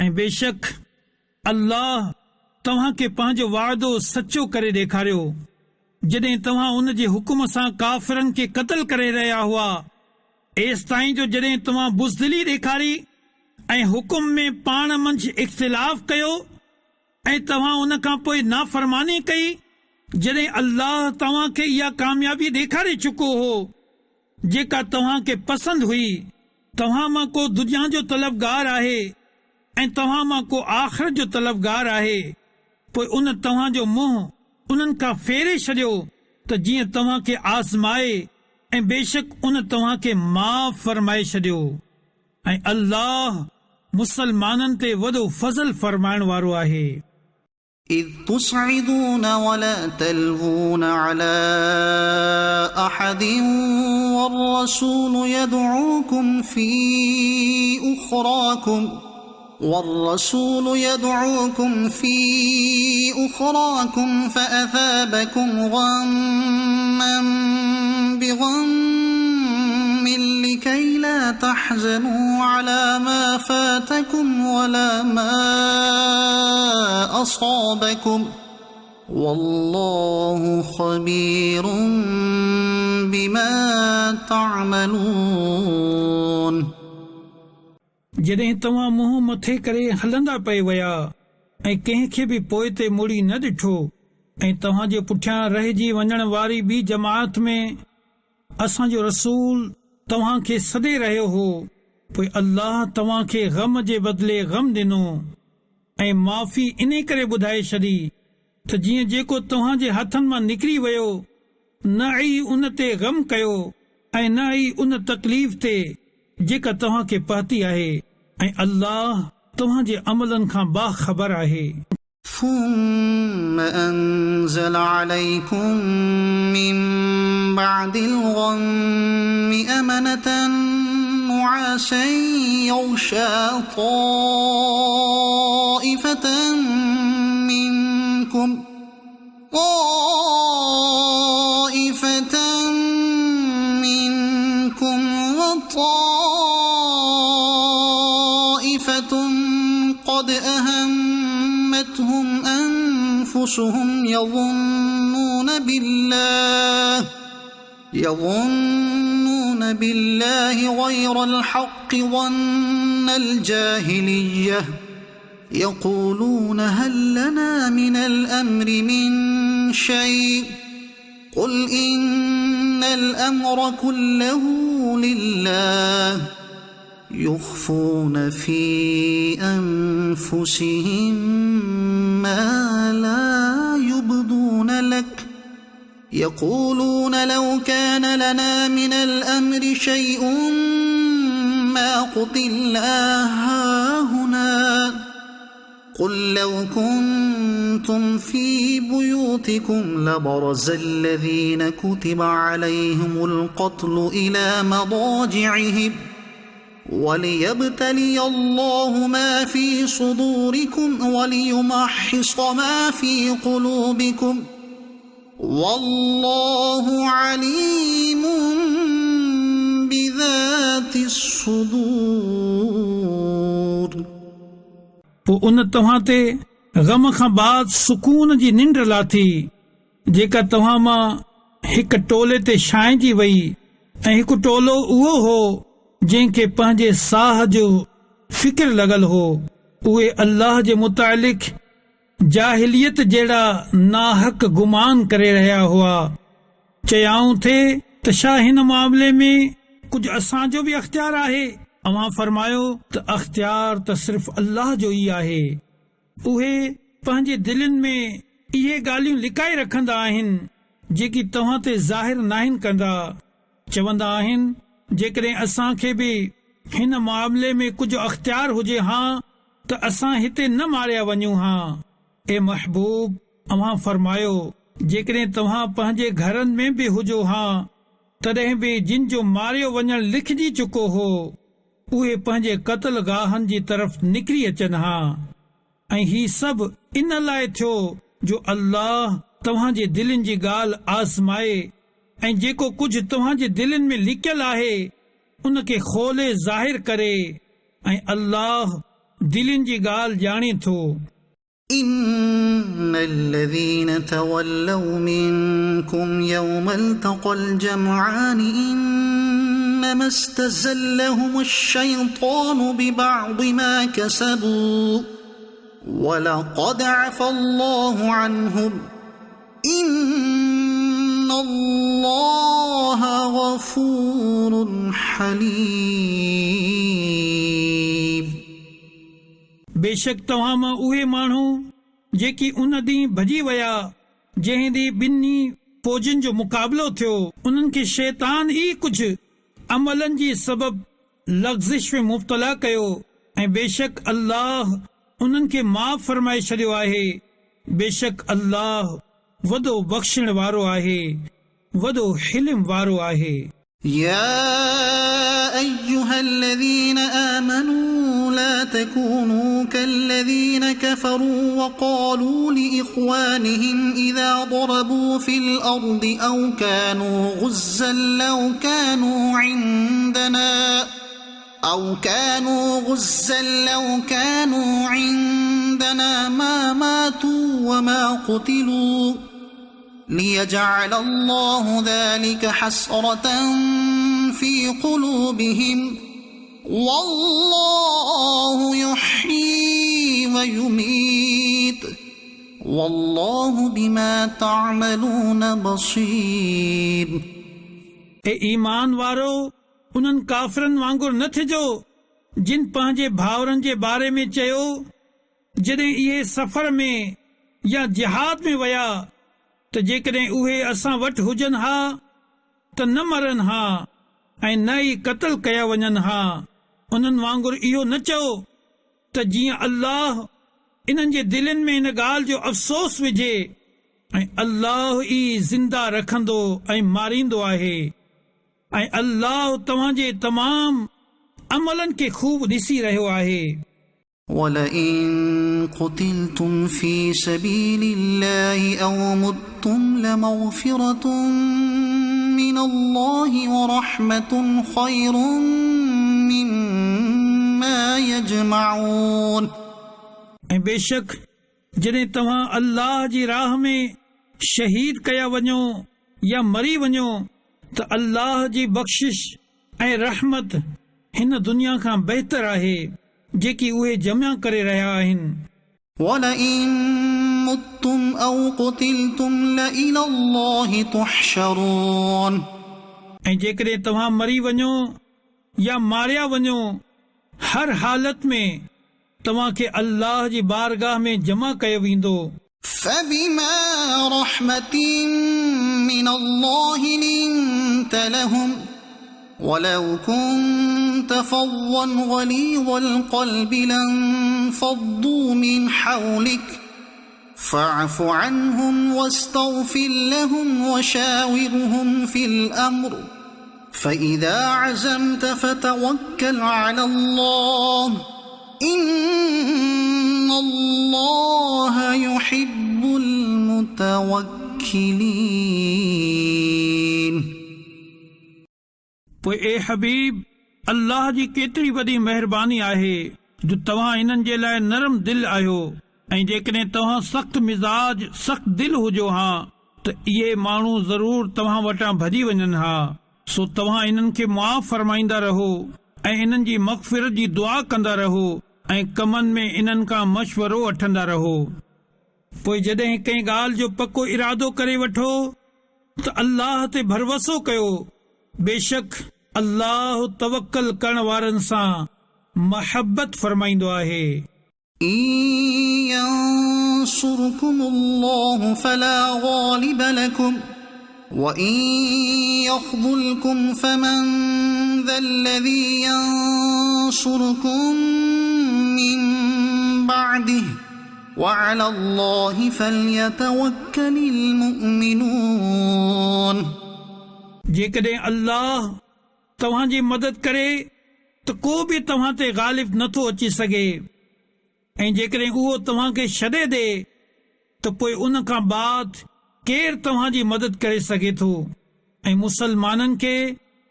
ऐं बेशक अल्लाह तव्हां खे पंहिंजो वाइदो सचो करे ॾेखारियो जॾहिं तव्हां उन जे हुकुम सां काफ़िरनि खे क़त्ल करे रहिया हुआ, एसि ताईं जो जॾहिं तव्हां बुज़दिली ॾेखारी ऐं हुकुम में पाण मंझि इख़्तिलाफ़ कयो ऐं तव्हां उन खां पोइ नाफ़रमानी कई, जॾहिं अल्लाह तव्हां खे इहा कामयाबी ॾेखारे चुको हो जेका तव्हां खे पसंदि हुई। तव्हां मां को दुनिया जो तलबगार आहे ऐं तव्हां मां को आख़िरत जो तलबगार आहे, पोइ उन तव्हां जो मुंहुं उन्हनि खां फेरे छॾियो त जीअं तव्हां खे आज़माए ऐं बेशक उन तव्हां खे माफ़ फरमाए छॾियो। ऐं अल्लाह मुसलमाननि ते वॾो फज़ल फरमाइण वारो आहे। إذ تصعدون ولا تلوون على أحد والرسول يدعوكم في أخراكم فأثابكم غما بغم لكي لا تحزنوا على ما فاتكم ولا ما أصابكم والله خبير بما تعملون. जॾहिं तव्हां मुंहुं मथे करे हलंदा पए विया ऐं कंहिंखे बि पोइ ते मुड़ी न ॾिठो ऐं तव्हां जे पुठियां रहिजी वञण वारी ॿी जमात में असांजो रसूल तव्हां खे सॾे रहियो हो, पोइ अल्लाह तव्हां खे ग़म जे बदिले ग़म ॾिनो ऐं माफ़ी इन करे ॿुधाए छॾी त जीअं जेको तव्हां जे हथनि मां निकिरी वियो न ई उन ते ग़म कयो ऐं न ई उन तकलीफ़ ते जेका तव्हां खे पहुती आहे ऐं अल्लाह तव्हां जे अमलनि खां बाख़बर आहे. ثم أنزل عليكم من بعد الغم أمنة نعاسا يغشى طائفة منكم وطائفة قد أهمتهم أنفسهم يظنون بالله غير الحق ظن الجاهلية يقولون هل لنا من الأمر من شيء قل إن الأمر كله لله يخفون في أنفسهم ما لا يبدون لك يقولون لو كان لنا من الأمر شيء ما قتلنا هاهنا قل لو كنتم في بيوتكم لبرز الذين كتب عليهم القتل إلى مضاجعهم وليبتلي الله ما في صدوركم وليمحص ما في قلوبكم والله عليم بذات الصدور. पोइ उन तव्हां ते ग़म खां बाद सुकून जी निंड लाथी जेका तव्हां मां हिकु टोले ते छांइजी वई ऐं हिकु टोलो उहो हो जंहिंखे पंहिंजे साह जो फिक्र लॻल हो। उहे अल्लाह जे मुतालिक़ जाहिलियत जहिड़ा नाहक गुमान करे रहिया हुआ। चयाऊं थे त छा हिन मामले में कुझु असांजो बि अख़्तियार आहे? अवां फरमायो त अख़्तियार त सिर्फ़ अल्लाह जो ई आहे। उहे पंहिंजे दिलनि में इहे ॻाल्हियूं लिकाए रखंदा आहिनि जेकी तव्हां ते ज़ाहिर नाहिनि कंदा। चवंदा आहिनि जेकॾहिं असांखे बि हिन मामले में कुझु अख़्तियार हुजे हा त असां हिते न मारिया वञूं हा। ए महबूब, अवां फरमायो जेकॾहिं तव्हां पंहिंजे घरनि में बि हुजो हा तॾहिं बि जिन जो मारियो वञणु लिखजी चुको हो उहे पंहिंजे क़त्ल गाहनि जी तरफ़ निकिरी अचनि हा। ऐं ही सभु इन लाइ थियो जो अल्लाह तव्हांजे दिलनि जी ॻाल्हि आज़माए ऐं जेको कुझु तव्हांजे दिलनि में लिकियल आहे उन खे खोले ज़ाहिर करे। ऐं अल्लाह दिलनि जी ॻाल्हि ॼाणे थो। إن الذين تولوا منكم يوم التقى الجمعان إنما استزلهم الشيطان ببعض ما كسبوا ولقد عفى الله عنهم إن الله غفور حليم। बेशक तव्हां मां उहे माण्हू जेकी उन ॾींहुं भॼी विया जंहिं ॾींहुं ॿिन्ही फौजुनि जो मुक़ाबिलो थियो उन्हनि खे शैतान ई कुझु अमलनि जी सबब लग़्ज़िश में मुब्तला कयो ऐं बेशक अल्लाह उन्हनि खे माफ़ फरमाए छॾियो आहे। बेशक अल्लाह वॾो बख़्शण वारो आहे, वॾो हिल्म वारो आहे। يا أيها الذين آمنوا لا تكونوا كالذين كفروا وقالوا لإخوانهم إذا ضربوا في الأرض أو كانوا غزا لو كانوا عندنا ما ماتوا وما قتلوا ليجعل الله ذلك حسرة في قلوبهم والله يحيي ويميت والله بما تعملون بصير۔ ए ईमान वारो उन्हनि काफ़िरनि वांगुरु न थिजो जिन पंहिंजे भाउरनि जे बारे में चयो जॾहिं इहे सफ़र में या जिहाद में विया त जेकॾहिं उहे असां वटि हुजनि हा त न मरनि हा ऐं न ई क़त्ल कया वञनि हा। उन्हनि वांगुरु इहो न चओ त जीअं अल्लाह इन्हनि जे दिलनि में इन ॻाल्हि जो अफ़सोस विझे ऐं अल्लाह ई ज़िंदा रखंदो ऐं मारींदो आहे ऐं अल्लाह तव्हांजे तमाम अमलनि खे खूब ॾिसी रहियो आहे। ولئن قتلتم في سبيل الله أو متم لمغفرة من الله ورحمة خير مما يجمعون۔ ऐं बेशक जॾहिं तव्हां अल्लाह जी राह में शहीद कया वञो या मरी वञो त अल्लाह जी बख़्शिश ऐं रहमत हिन दुनिया खां बहितर आहे जेकी उहे जमा करे रहिया आहिनि। وَلَئِن مُتُّمْ أَوْ قُتِلْتُمْ لَإِلَى اللَّهِ تُحْشَرُونَ۔ ऐं जेकॾहिं तव्हां मरी वञो या मारिया वञो हर हालत में तव्हां खे अल्लाह जी बारगाह में जमा कयो वेंदो। فَبِمَا رَحْمَةٍ مِّنَ اللَّهِ لِنتَ لَهُمْ ولو كنت فظا غليظ القلب لانفضوا من حولك فاعف عنهم واستغفر لهم وشاورهم في الأمر فإذا عزمت فتوكل على الله إن الله يحب المتوكلين۔ पोइ ए हबीब अल्लाह जी केतिरी वॾी महिरबानी आहे जो तव्हां इन्हनि जे लाइ नरम दिल आहियो ऐं जेकॾहिं तव्हां सख़्त मिज़ाज सख़्त दिल हुजो हा त इहे माण्हू ज़रूर तव्हां वटां भॼी वञनि हा। सो तव्हां इन्हनि खे मुआफ़ फरमाईंदा रहो ऐं इन्हनि जी मग़फ़िरत जी दुआ कंदा रहो ऐं कमनि में इन्हनि खां मशवरो वठंदा रहो। पोइ जॾहिं कंहिं ॻाल्हि जो पको इरादो करे वठो त अल्लाह ते भरवसो कयो। बेशक अल्लाह तवक्कल करण वारनि सां महबत फरमाईंदो आहे। ينصركم الله فلا غالب لكم وإن يخذلكم فمن ذا الذي ينصركم من بعده وعلى الله فليتوكل المؤمنون۔ जेकॾहिं अल्लाह तव्हांजी मदद करे त को बि तव्हां ते ग़ालिब नथो अची सघे, ऐं जेकॾहिं उहो तव्हांखे छॾे ॾे त पोइ उन खां बाद केरु तव्हांजी मदद करे सघे थो। ऐं मुसलमाननि खे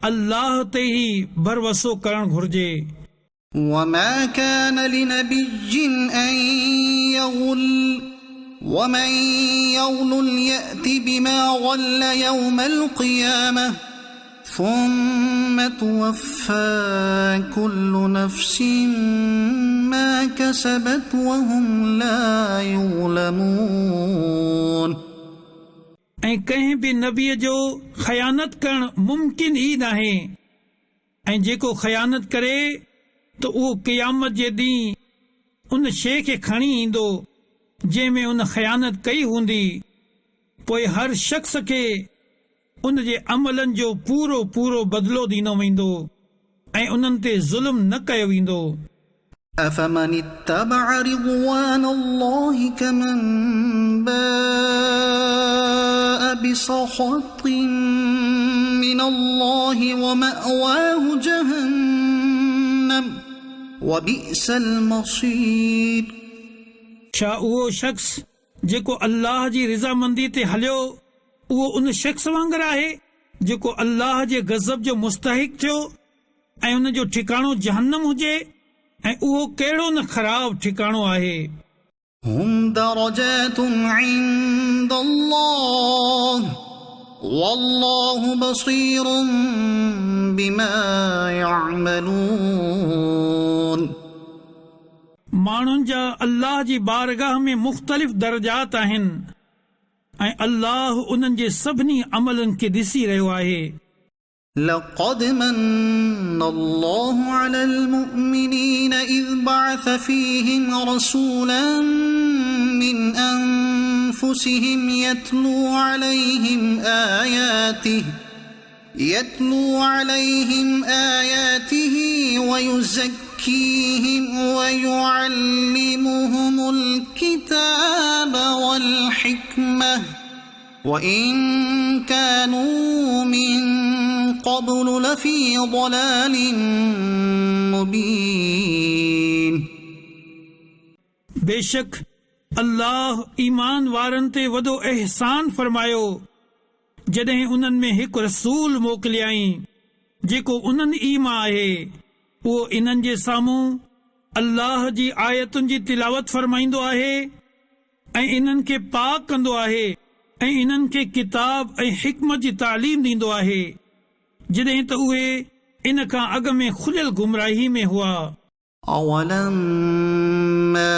अल्लाह ते ई भरवसो करणु घुर्जे। وما كان لنبي أن يغل ومن يغل يأت بما غل يوم القيامة ثم توفى كل نفس ما كسبت وهم لا يظلمون। ऐं कंहिं बि नबीअ जो ख़यानत करणु मुमकिन ई नाहे, ऐं जेको ख़यानत करे त उहो क़यामत जे ॾींहुं उन शइ खे खणी ईंदो जंहिंमें उन ख़यानत कई हूंदी। पोइ हर शख़्स खे उन जे अमलनि जो पूरो पूरो बदिलो ॾिनो वेंदो ऐं उन्हनि ते ज़ुल्म न कयो वेंदो। أفمن اتبع رضوان الله كمن باء بسخط من الله ومأواه جهنم وبئس المصير। छा उहो शख़्स जेको अल्लाह जी रिज़ामंदी ते हलियो उहो उन शख़्स वांगुरु आहे जेको अल्लाह जे गज़ब जो मुस्तहिक थियो ऐं उन जो ठिकाणो जहन्नम हुजे? ऐं उहो कहिड़ो न ख़राब ठिकाणो आहे। هم درجات عند الله والله بصير بما يعملون। माण्हुनि जा अल्लाह जी बारगाह में मुख़्तलिफ़ दर्जात आहिनि ऐं अल्लाह उन्हनि जे सभिनी अमलनि खे ॾिसी रहियो आहे। لقد من الله على المؤمنين إذ بعث فيهم رسولا من أنفسهم يتلو عليهم آياته ويزكيهم ويعلمهم الكتاب والحكمة وإن كانوا من قبل لفي ضلال مبين। बेशक अल्लाह ईमान वारनि ते वॾो एहसान फरमायो जॾहिं उन्हनि में हिकु रसूल मोकिलियाई जेको उन्हनि ई मां आहे। उहो इन्हनि जे साम्हूं अल्लाह जी आयतुनि जी तिलावत फरमाईंदो आहे ऐं इन्हनि खे पाक कंदो आहे ऐं इन्हनि खे किताब ऐं हिकमत जी तालीम ॾींदो आहे जॾहिं त उहे इन खां अॻ में खुलियल गुमराही में हुआ। أولما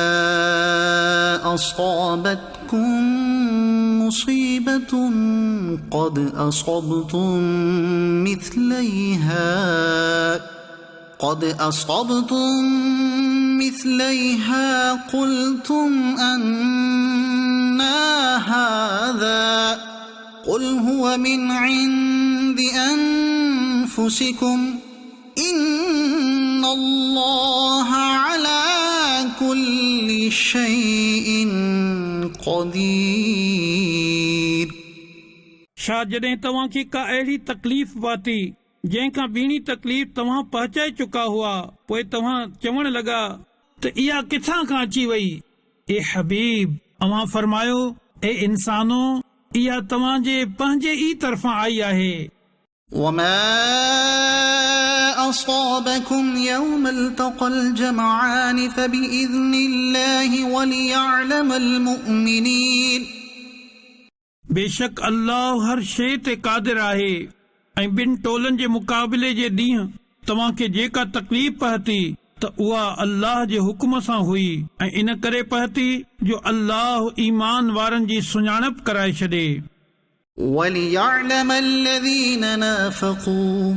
أصابتكم مصيبة قد أصبتم مثليها قلتم أنى هذا قل هو من عند أنفسكم إن الله على كل شيء قدير। छा जॾहिं तव्हां खे का अहिड़ी तकलीफ़ वाती जंहिंखां ॿीणी तकलीफ़ तव्हां पहुचाए चुका हुआ पोइ तव्हां चवण लॻा त इहा किथां खां अची वई? ए हबीब अव्हां फरमायो ए इंसानो इहा तव्हांजे पंहिंजे ई तरफ़ां आई आहे। وما أصابكم يوم التقى الجمعان فبإذن الله وليعلم المؤمنين। बेशक अल्लाह हर शइ ते क़ादिर आहे ऐं ॿिनि टोलनि जे मुक़ाबिले जे ॾींहुं तव्हांखे जेका तकलीफ़ पहुती त उहा अल्लाह जे हुक्म सां हुई ऐं इन करे पहुती जो अल्लाह ईमान वारनि जी सुञाणप कराए छॾे। وليعلم الذين نافقوا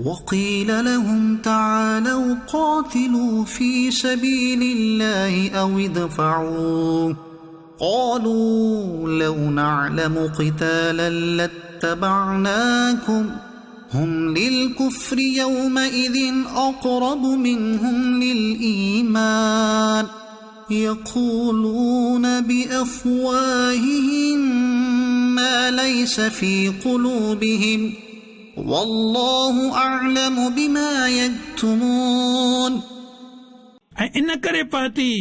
وقيل لهم تعالوا قاتلوا في سبيل الله أو ادفعوا قالوا لو نعلم قتالا لاتبعناكم هم للكفر يومئذ أقرب منهم للإيمان يقولون بأفواههم ما ليس في قلوبهم والله أعلم بما يكتمون ऐं इन करे पहुती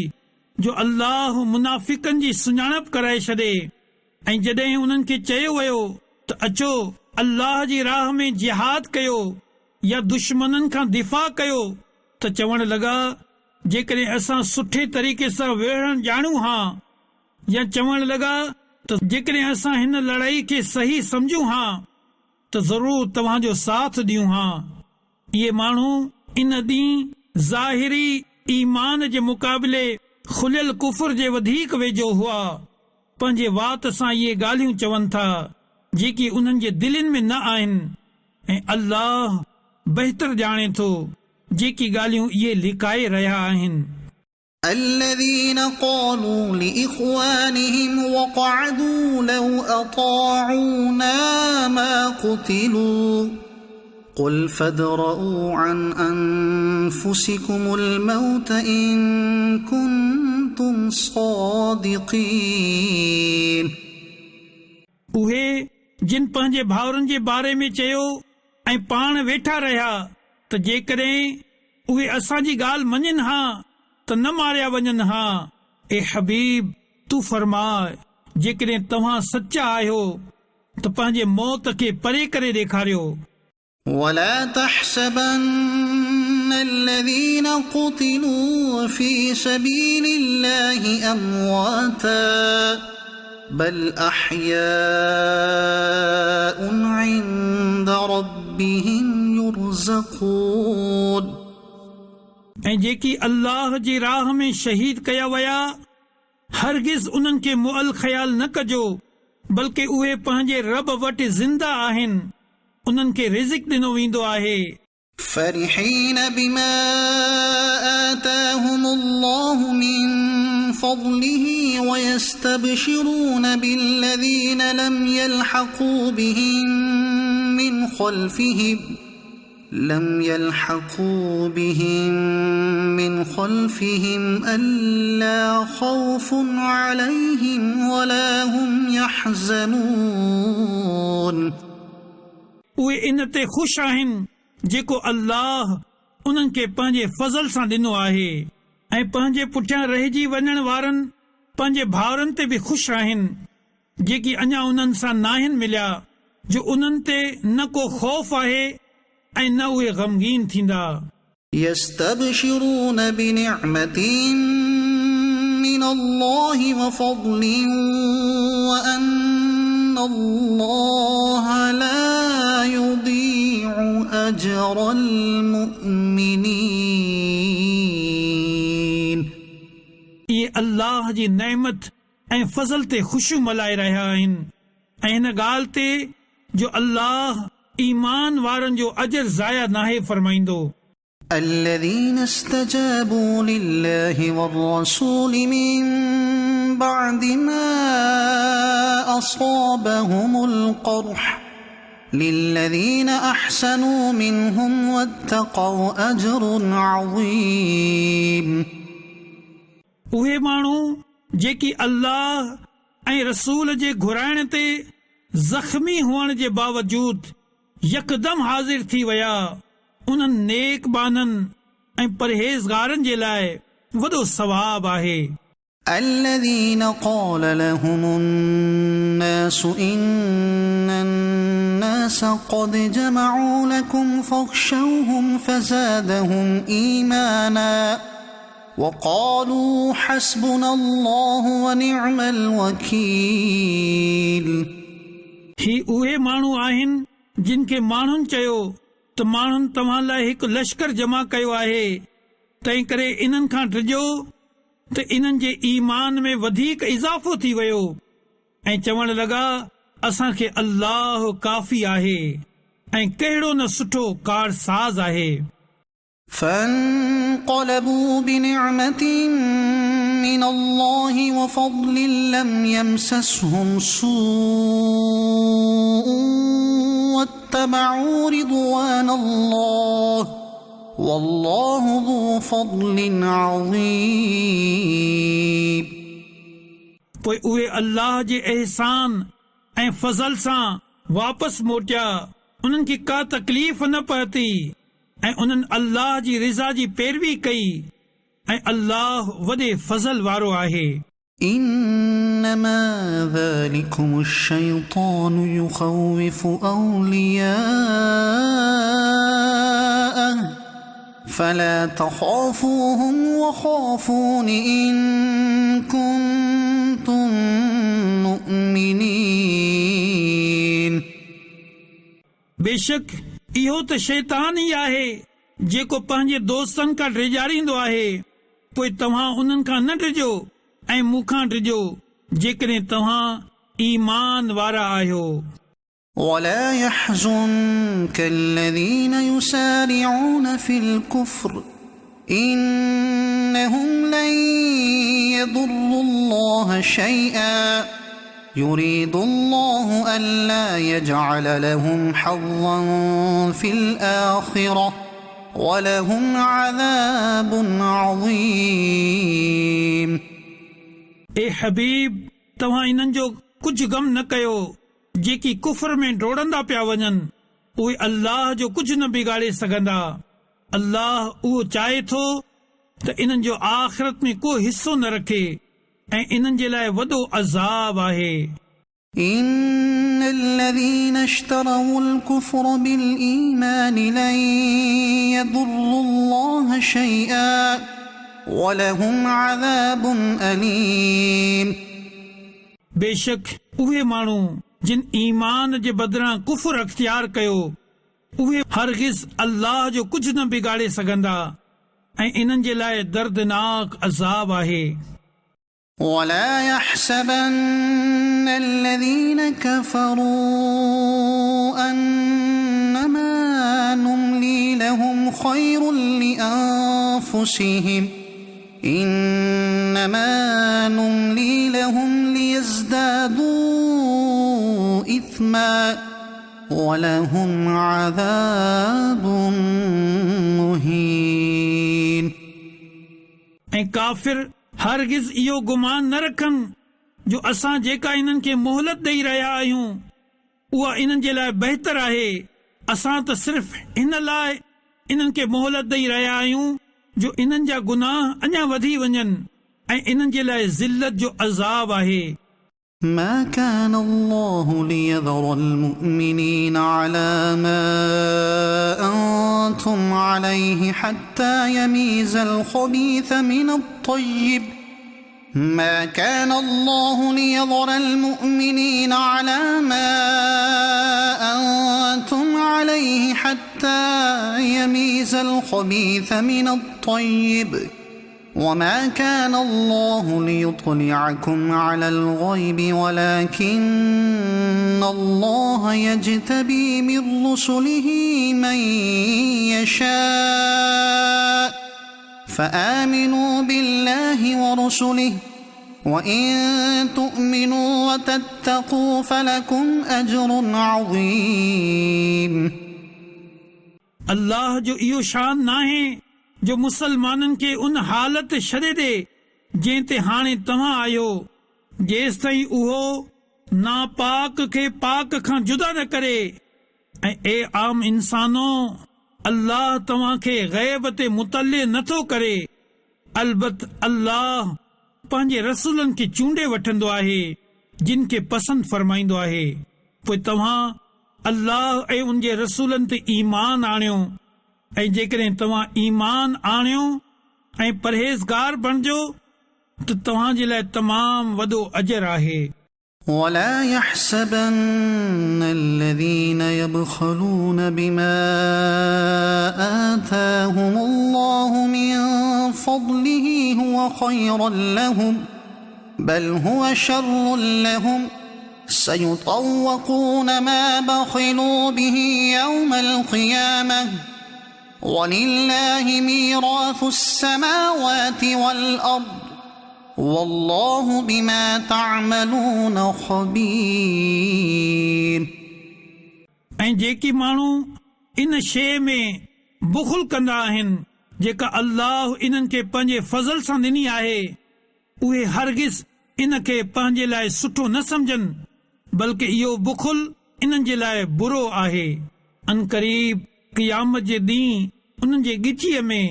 जो अल्लाह मुनाफ़िकनि जी सुञाणप कराए छॾे ऐं जॾहिं उन्हनि खे चयो वियो त अचो अल्लाह जी राह में जिहाद कयो या दुश्मननि खां दिफ़ा कयो त चवण लॻा जेकॾहिं असां सुठे तरीक़े सां विढ़ण ॼाणूं हा या चवण लॻा त जेकॾहिं असां हिन लड़ाई खे सही सम्झूं हा त ज़रूर तव्हांजो साथ ॾियूं हा। इहे माण्हू इन ॾींहुं ज़ाहिरी ईमान जे मुक़ाबले खुलियल कुफर जे वधीक वेझो हुआ पंहिंजे वात सां इहे ॻाल्हियूं चवनि था जेकी उन्हनि जे दिलनि में न आहिनि ऐं अल्लाह बहितर ॼाणे थो जेकी ॻाल्हियूं इहे लिकाए रहिया आहिनि। الذين قالوا لإخوانهم وقعدوا لو أطاعونا ما قتلوا قل فادرءوا عن أنفسكم الموت إن كنتم صادقين उहे जिन पंहिंजे भाउरनि जे बारे में चयो ऐं पाण वेठा रहिया त जेकॾहिं उहे असांजी ॻाल्हि मञनि हा त न मारिया वञनि हा। ए हबीब तूं फरमाए जेकॾहिं तव्हां सचा आहियो त पंहिंजे मौत खे परे करे ॾेखारियो। ولا تحسبن الذين قتلوا في سبيل الله أمواتا بل أحياء عند ربهم يرزقون ऐं जेकी अल्लाह जी राह में शहीद कया विया हरगिज़ उन्हनि खे मुअल ख़्याल न कजो बल्कि उहे पंहिंजे रब वटि ज़िंदा आहिनि उन्हनि खे रिज़्क़ ॾिनो वेंदो आहे। فرحين بما آتاهم الله من فضله ويستبشرون بالذين لم يلحقوا بهم من خلفهم ألا خوف عليهم ولا هم يحزنون उहे इन ते ख़ुशि आहिनि जेको अल्लाह उन्हनि खे पंहिंजे फज़ल सां ॾिनो आहे ऐं पंहिंजे पुठियां रहिजी वञण वारनि पंहिंजे भाउरनि ते बि ख़ुशि आहिनि जेकी अञा उन्हनि सां नाहिनि मिलिया जो उन्हनि ते न को ख़ौफ़ आहे ऐं न उहे ग़मगीन थींदा। يستبشرون بنعمة من الله وفضل وأن الله لا يضيع أجر المؤمنين ये अल्लाह जी नेमत ऐं फज़ल ते ख़ुशियूं मल्हाए रहिया आहिनि ऐं हिन ॻाल्हि ते जो अल्लाह ईमान वारनि जो अजर ज़ाया नाहे फरमाईंदो। الذين استجابوا لله والرسول من بعد ما أصابهم القرح للذين أحسنوا منهم واتقوا أجر عظيم उहे माण्हू जेकी अल्लाह ऐं रसूल जे घुराइण ते ज़ख़्मी हुअण जे बावजूद यकदम हाज़िर थी विया उन्हनि नेक बाननि ऐं परहेज़गारनि जे लाइ वॾो सवाब आहे। الذين قال لهم الناس إن الناس قد جمعوا لكم فاخشوهم فزادهم إيمانا وقالوا حسبنا الله ونعم الوكيل ही उहे माण्हू आहिनि जिन खे माण्हुनि चयो त माण्हुनि तव्हां लाइ हिकु लश्कर जमा कयो आहे तंहिं करे इन्हनि खां डिॼो त इन्हनि जे ईमान में वधीक इज़ाफ़ो थी वियो ऐं चवण लॻा असांखे अल्लाह काफ़ी आहे ऐं कहिड़ो न सुठो कारसाज़ आहे। فانقلبوا بنعمة من الله وفضل لم يمسسهم سوء واتبعوا رضوان الله والله ذو فضل عظيم पोइ उहे अल्लाह जे एहसान ऐं फज़ल सां वापसि मोटिया उन्हनि खे का तकलीफ़ न पहुती ऐं उन्हनि अल्लाह जी रिज़ा जी पैरवी कई ऐं अल्लाह वॾे फज़ल वारो आहे। إنما ذلكم الشيطان يخوف أولياءه فلا تخافوهم وخافون إن كنتم مؤمنين। बेशक इहो त शैतान ई आहे जेको पंहिंजे दोस्तनि खां डिॼारींदो आहे। पोइ तव्हां उन्हनि खां न डिॼो ऐं मूंखां डिॼो जेकॾहिं तव्हां ईमान वारा आहियो। ولا يحزنك الذين يسارعون في الكفر إنهم لن يضروا الله شيئا يريد الله ألا يجعل لهم حظا في الآخرة ولهم عذاب عظيم۔ ए हबीब, तव्हां इन्हनि जो कुझु गम न कयो जेकी कुफर में डोड़ंदा पिया वञनि। उहे अल्लाह जो कुझु न बिगाड़े सघंदा। अल्लाह उहो चाहे थो त इन्हनि जो आख़िरत में को हिस्सो न रखे ऐं इन्हनि जे लाइ वॾो अज़ाब आहे। إن الذين اشتروا الكفر بالإيمان لن يضروا الله شيئا ولهم عذاب أليم۔ बेशक उहे माण्हू जिन ईमान जे बदिरां कुफर अख्तियार कयो उहे हरगिज़ अल्लाह जो कुझु न बिगाड़े सघंदा ऐं इन्हनि जे लाइ दर्दनाक अज़ाब आहे। ولا يحسبن الذين كفروا أنما نملي لهم خير لأنفسهم إنما نملي لهم ليزدادوا إثما ولهم عذاب مهين۔ ऐं काफ़िर हरगिज़ इहो गुमान न रखनि जो असां जेका इन्हनि खे मोहलत ॾेई रहिया आहियूं उहा इन्हनि जे लाइ बहितर आहे। असां त सिर्फ़ हिन लाइ इन्हनि खे मोहलत ॾेई रहिया आहियूं जो इन्हनि जा गुनाह अञा वधी वञनि ऐं इन्हनि जे लाइ ज़िल्लत जो अज़ाब आहे। ما كان الله ليذر المؤمنين على ما أنتم عليه حتى يميز الخبيث من الطيب ما كان الله ليذر المؤمنين على ما أنتم عليه حتى يميز الخبيث من الطيب وما كان الله ليطلعكم على الغيب ولكن الله يجتبي من رسله من يشاء فآمنوا بالله ورسله وإن تؤمنوا وتتقوا فلكم أجر عظيم۔ अल्लाह जो इहो शान नाहे जो मुसलमाननि खे उन हालत छॾे ॾे जंहिं ते हाणे तव्हां आहियो जेसि ताईं उहो नापाक खे पाक खां जुदा न करे। ऐं ए आम इंसानो, अल्लाह तव्हां खे ग़ैब ते मुतले नथो करे। अलबत अल्लाह पंहिंजे रसूलनि खे चूंडे वठंदो आहे जिन खे पसंदि फरमाईंदो आहे। पोइ तव्हां अल्लाह ऐं उन जे रसूलनि ते ईमान आणियो ऐं जेकॾहिं तव्हां ईमान आणियो ऐं परहेज़गार बणिजो त तव्हां जे लाइ तमामु वॾो अजर आहे। ولا يحسبن الذين يبخلون بما آتاهم الله من فضله هو خيرا لهم بل هو شر لهم سيطوقون ما بخلوا به يوم القيامة ولله ميراث السماوات والأرض والله بما تعملون خبير۔ ऐं जेकी माण्हू इन शइ में बुख़ुल कंदा आहिनि जेका अल्लाह इन्हनि खे पंहिंजे फज़ल सां ॾिनी आहे उहे हरगिज़ इन खे पंहिंजे लाइ सुठो न सम्झनि बल्कि इहो बुख़ुल इन्हनि जे लाइ बुरो आहे। अनकरीब क़यामत जे ॾींहुं उन्हनि जे ॻिचीअ में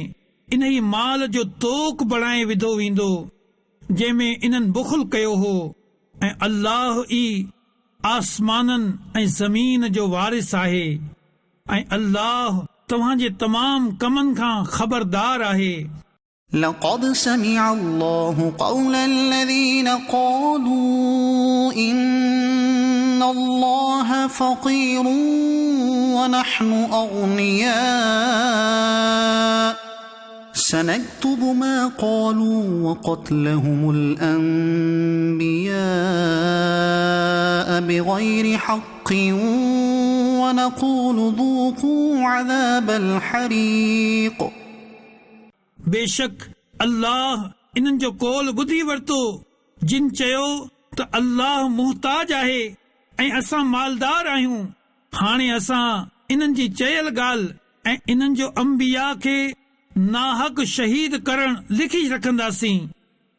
इन ई माल जो तोक बणाए विधो वेंदो जंहिंमें इन्हनि बुख़ुल कयो हो ऐं अल्लाह ई आसमाननि ऐं ज़मीन जो वारिस आहे ऐं अल्लाह तव्हांजे तमाम कमनि खां ख़बरदार आहे। لقد سمع الله قول الذين قالوا إن الله فقير ونحن أغنياء سنكتب ما قالوا وقتلهم الأنبياء بغير حق ونقول ذوقوا عذاب الحريق बेशक अल्लाह इन्हनि जो कौल ॿुधी वरितो जिन चयो त अल्लाह मुहताज आहे ऐं असां मालदार आहियूं। हाणे असां इन्हनि जी चयल ॻाल्हि ऐं इन्हनि जो अंबिया खे नाहक शहीद करण लिखी रखंदासीं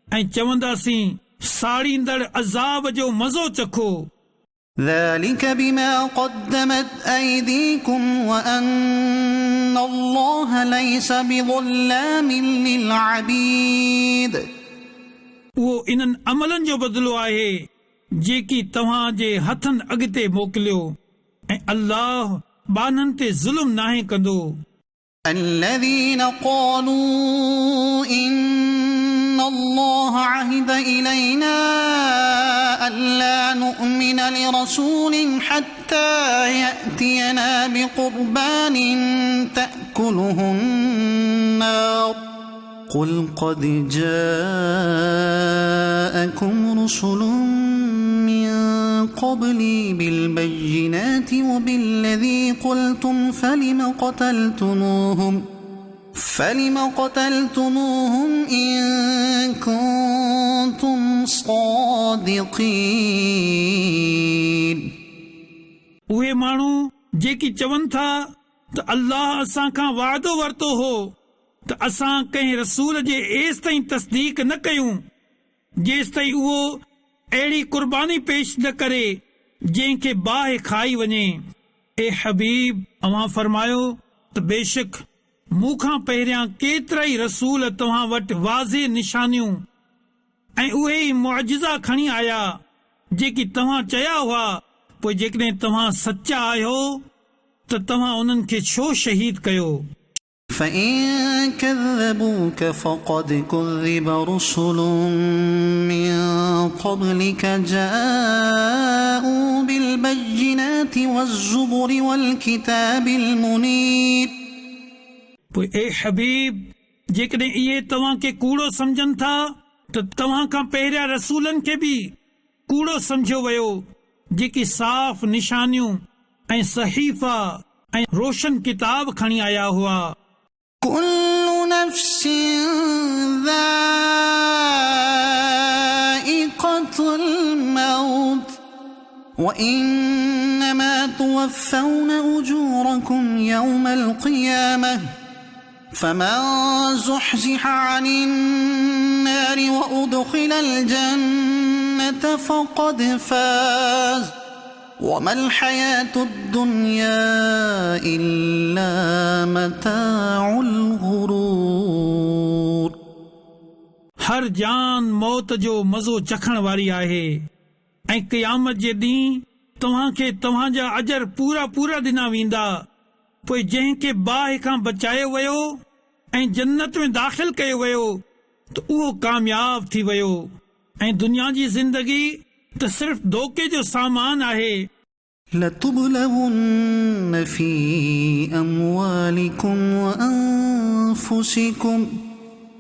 ऐं चवंदासीं साड़ींदड़ अज़ाब जो मज़ो चखो। ذلك بما قدمت أيديكم وأن الله ليس بظلام للعبيد उहो इन्हनि अमलनि जो बदिलो आहे जेकी तव्हां जे हथनि अॻिते मोकिलियो ऐं अल्लाह बाननि ते ज़ुल्म नाहे कंदो। الذين قالوا إن الله عهد إلينا ألا نؤمن لرسول حتى يأتينا بقربان تأكله النار قل قد جاءكم رسل من قبلي بالبينات وبالذي قلتم فلم قتلتموهم إن كنتم صادقين उहे माण्हू जेकी चवनि था त अल्लाह असां खां वाइदो वरितो हो त असां कंहिं रसूल जे एसि ताईं तस्दीक न कयूं जेसि ताईं उहो अहिड़ी कुर्बानी पेश न करे जंहिंखे बाहि खाई वञे। ए हबीब अव्हां फरमायो त बेशक मूंखां पहिरियां केतिरा ई रसूल तव्हां वटि वाज़े निशानियूं ऐं उहे ई मुअजिज़ा खणी आया जेकी तव्हां चया हुआ, पोइ जेकॾहिं तव्हां सचा आहियो त तव्हां उन्हनि खे छो शहीद कयो। فإن كذبوك فقد كذب رسل من قبلك جاءوا بالبينات والزبر والكتاب المنير पोइ ए हबीब जेकॾहिं इहे तव्हां खे कूड़ो सम्झनि था त तव्हां खां पहिरियां रसूलनि खे बि कूड़ो सम्झियो वियो जेकी साफ़ निशानियूं ऐं सहीफ़ा ऐं रोशन किताब खणी आया हुआ। كل نفس ذائقة الموت وإنما توفون أجوركم يوم القيامة فمن زحزح عن النار وأدخل الجنة فقد فاز وما الحياة الدنيا إلا متاع الغرور हर जान मौत जो मज़ो चखण वारी आहे ऐं क़यामत जे ॾींहुं तव्हां खे तव्हांजा अजर पूरा पूरा ॾिना वेंदा। पोइ जंहिंखे बाहि खां बचायो वियो ऐं जन्नत में दाख़िल कयो वियो त उहो कामयाब थी वियो ऐं दुनिया जी ज़िंदगी त सिर्फ़ धोखे जो सामान आहे। لتبلون في أموالكم وأنفسكم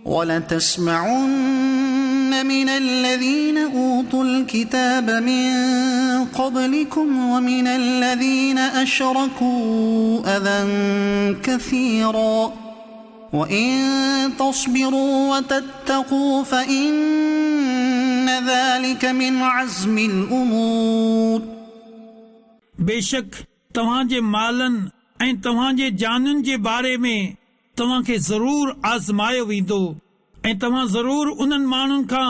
ولتسمعن من الذين أوتوا الكتاب من قبلكم ومن الذين أشركوا أذى كثيرا وإن تصبروا وتتقوا فإن ذلك من عزم الأمور बेशक तव्हांजे मालनि ऐं तव्हांजे जाननि जे बारे में तव्हां खे ज़रूर आज़मायो वेंदो ऐं तव्हां ज़रूर उन्हनि माण्हुनि खां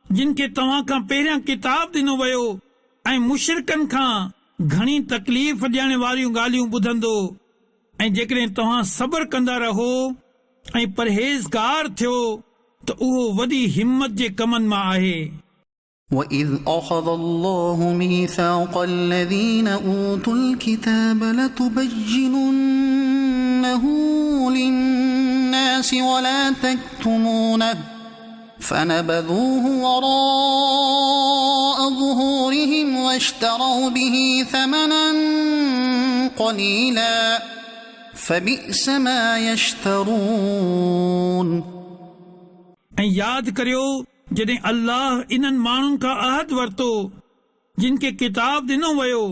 जिन खे तव्हां खां पहिरियां किताब ॾिनो वियो ऐं मुशरिकनि खां घणी तकलीफ़ ॾियण वारियूं ॻाल्हियूं ॿुधंदो ऐं जेकॾहिं तव्हां सब्र कंदा रहो ऐं परहेज़गार थियो त उहो वॾी हिम्मत जे कमनि मां आहे। وَإِذْ أَخَذَ اللَّهُ مِيثَاقَ الَّذِينَ أُوتُوا الْكِتَابَ لَتُبَيِّنُنَّهُ لِلنَّاسِ وَلَا تَكْتُمُونَهُ فَنَبَذُوهُ وَرَاءَ ظُهُورِهِمْ وَاشْتَرَوْا بِهِ ثَمَنًا قَلِيلًا فَبِئْسَ مَا يَشْتَرُونَ ऐं यादि करियो जॾहिं अल्लाह इन्हनि माण्हुनि खां अहद वरितो जिन खे किताब ॾिनो वियो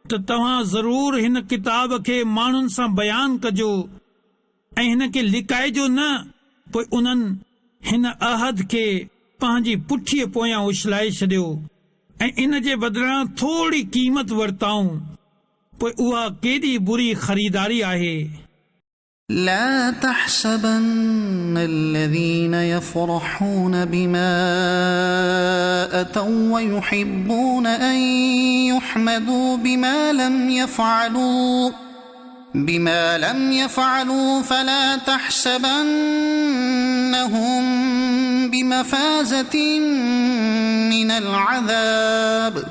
त तव्हां ज़रूर हिन किताब खे माण्हुनि सां बयानु कजो ऐं हिन खे लिकाइजो न। पोइ उन्हनि हिन अहद खे पंहिंजी पुठीअ पोयां उछलाए छॾियो ऐं इन जे बदिरां थोरी क़ीमत वरिताऊं। पोइ उहा केॾी बुरी ख़रीदारी आहे। لا تحسبن الذين يفرحون بما أتوا ويحبون أن يحمدوا بما لم يفعلوا فلا تحسبنهم بمفازة من العذاب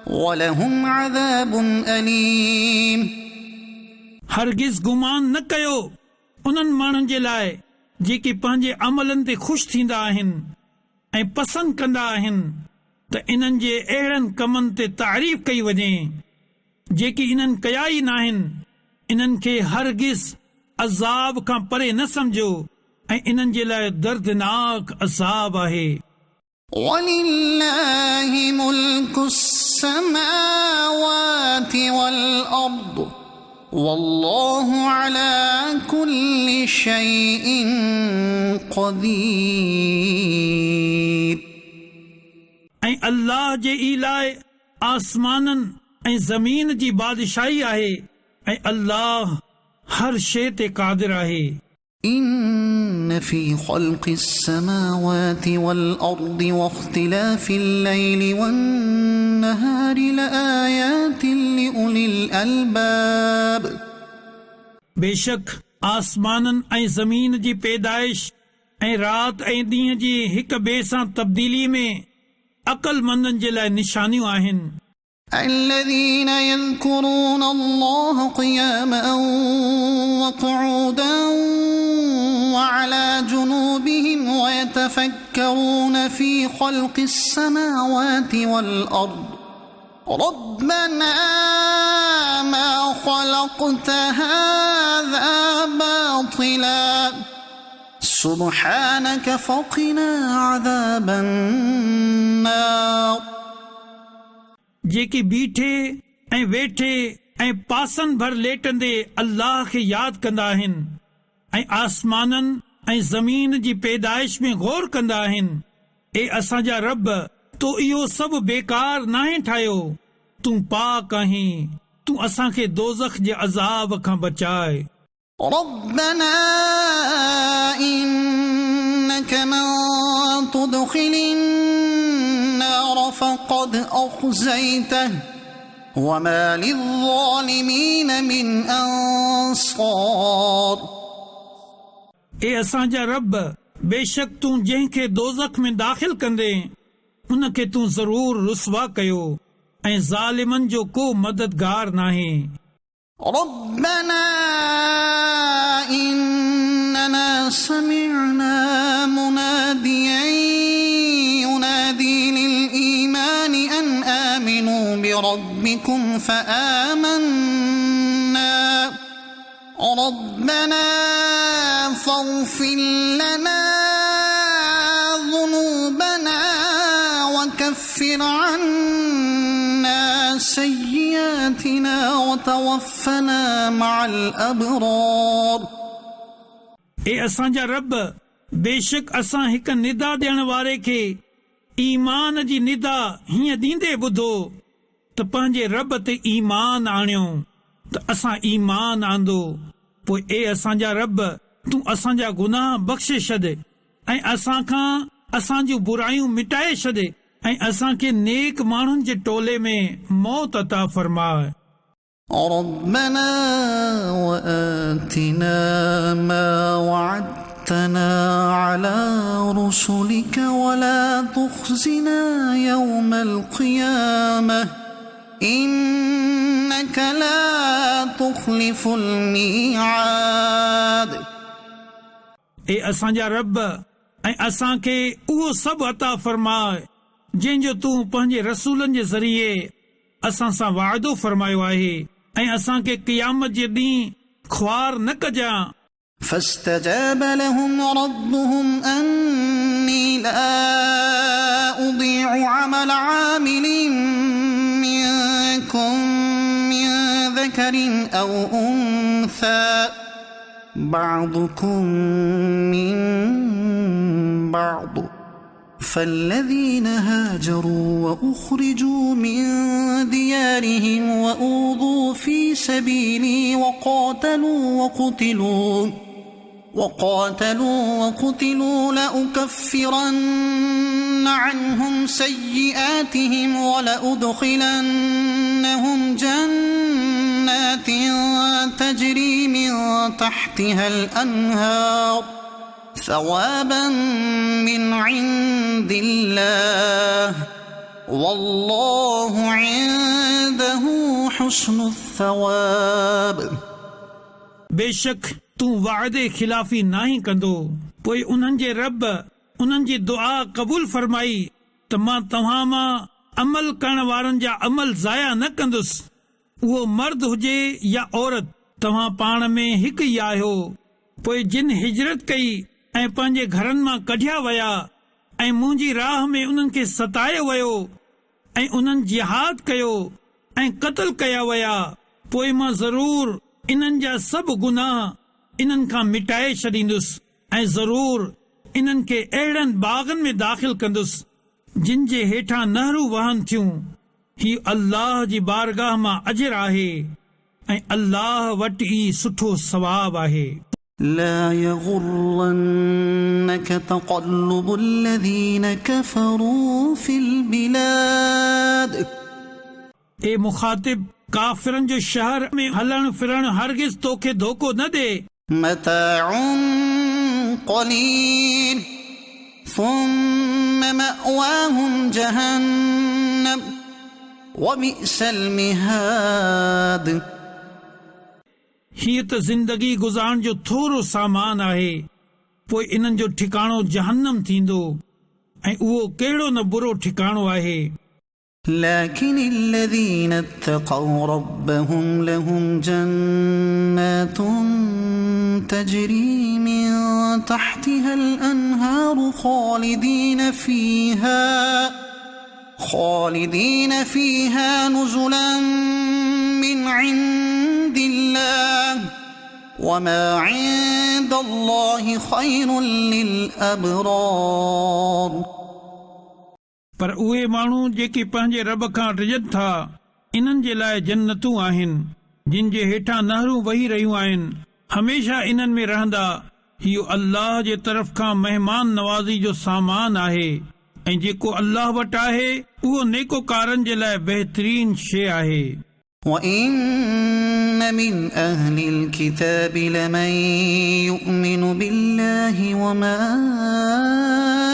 ولهم عذاب أليم हरगिज़ गुमान न कयो उन्हनि माण्हुनि जे लाइ जेके पंहिंजे अमलनि ते ख़ुशि थींदा आहिनि ऐं पसंदि कंदा आहिनि त इन्हनि जे अहिड़नि कमनि ते तारीफ़ कई वञे जेकी इन्हनि कया ई नाहिनि। इन्हनि खे हरगिज़ अज़ाब खां परे न सम्झो ऐं इन्हनि जे लाइ दर्दनाक अज़ाब आहे। وَلِلَّهِ مُلْكُ السَّمَاوَاتِ وَالْأَرْضِ والله على كل شيء قدير ऐं अल्लाह जे ई लाइ आसमाननि ऐं ज़मीन जी बादशाही आहे ऐं अल्लाह हर शइ ते क़ादिर आहे। إن في خلق السماوات والأرض واختلاف الليل والنهار لآيات لأولي الألباب बेशक आसमाननि ऐं ज़मीन जी पैदाइश ऐं राति ऐं ॾींहं जी हिक ॿिए सां तब्दीली में अक़लमंदनि जे लाइ निशानियूं आहिनि। الذين يذكرون الله قياما وقعودا وعلى جنوبهم ويتفكرون في خلق السماوات والأرض ربنا ما خلقت هذا باطلا سبحانك فقنا عذاب النار जेके बीठे ऐं वेठे ऐं पासनि भर लेटंदे अल्लाह खे यादि कंदा आहिनि ऐं आसमाननि ऐं ज़मीन जी पैदाइश में गौर कंदा आहिनि। ए असांजा रब तो इहो सभु बेकार नाहे ठाहियो, तूं पाक आहीं, तूं असांखे दोज़ख जे अज़ाब खां बचाए। ربنا إنك من تدخل النار فقد أخزيته وما للظالمين من أنصار ए असांजा रब बेशक तूं जंहिंखे दोज़ख में दाख़िल कंदे उनखे तूं ज़रूर रुसवा कयो ऐं ज़ालिमनि जो को मददगार नाहे। ربنا إننا سمعنا مناديا ينادي للإيمان أن آمنوا بربكم فآمنا ربنا فاغفر لنا ذنوبنا وكفر عنا سيئاتنا وتوفنا مع الأبرار ए असांजा रब बेशक असां हिक निदा ॾियण वारे खे ईमान जी निदा हीअं ॾींदे ॿुधो त पंहिंजे रब ते ईमान आणियो त असां ईमान आंदो। पोइ ए असांजा रब तूं असांजा गुनाह बख़्शे छॾ ऐं असां खां असां जूं बुरायूं मिटाए छॾ ऐं असांखे नेक माण्हुनि जे टोले में मौत अता फरमाए। ربنا وآتنا ما وعدتنا على رسلك ولا تخزنا يوم القيامة إنك لا تخلف الميعاد ए असांजा रब ऐं असांखे उहो सभु अता फरमाए जंहिंजो तूं पंहिंजे रसूलनि जे ज़रिए असां सां वाइदो फरमायो आहे ऐं असांखे क़यामत जे ॾींहुं ख्वार न कजां। فاستجاب لهم ربهم أني لا أضيع عمل عامل منكم من ذكر أو أنثى بعضكم من بعض فالذين هاجروا وأخرجوا من ديارهم وأوذوا في سبيلي وقاتلوا لأكفرن عنهم سيئاتهم ولأدخلنهم جنات تجري من تحتها الأنهار ثوابا من عند الله والله عنده حسن الثواب। बेशक तूं वाइदे खिलाफ़ी नाहीं कंदो। पोइ उन्हनि जे रब उन्हनि जी दुआ क़बूल फरमाई त मां तव्हां मां अमल करण वारनि जा अमल ज़ाया न कंदुसि। उहो मर्द हुजे या औरत, तव्हां पाण में हिकु ई आहियो। पोइ जिन हिजरत कई ऐं पंहिंजे घरनि मां कढिया विया ऐं मुंहिंजी राह में उन्हनि खे सतायो वियो ऐं उन्हनि जिहाद कयो ऐं क़त्ल कया विया, पोइ मां ज़रूर इन्हनि जा सभु गुनाह इन्हनि खां मिटाए छॾींदुसि ऐं ज़रूर इन्हनि खे अहिड़नि बाग़नि में दाख़िल कंदुसि जिन जे हेठां नहरूं वहनि थियूं। हीउ अल्लाह जी बारगाह मां अजर आहे ऐं अल्लाह वटि ई सुठो सवाब आहे। لا يغرنك تقلب الذين كفروا في البلاد ए मुखातिब, काफ़िरनि जो शहर में हलण फिरण हरगिज़ तोखे धोखो न दे। متاع قليل ثم مأواهم جهنم وبئس المهاد हीअ त ज़िंदगी गुज़ारण जो थोरो सामान आहे, पोइ इन्हनि जो ठिकाणो जहन्नम थींदो ऐं उहो कहिड़ो न बुरो ठिकाणो आहे। لكن الذين اتقوا ربهم لهم جنات تجري من تحتها الأنهار خالدين فيها نزلا من عند الله وما عند الله خير للأبرار। पर उहे माण्हू जेके पंहिंजे रब खां डिॼनि था, इन्हनि जे लाइ जन्नतूं आहिनि जिन जे हेठां नहरूं वही रहियूं आहिनि, हमेशा इन्हनि में रहंदा। इहो अल्लाह जे तरफ़ खां महिमान नवाज़ी जो सामान आहे ऐं जेको अल्लाह वटि आहे उहो नेकोकारनि जे लाइ बहितरीन शइ आहे। وَإِنَّ مِنْ أَهْلِ الْكِتَابِ لَمَنْ يُؤْمِنُ بِاللَّهِ وَمَا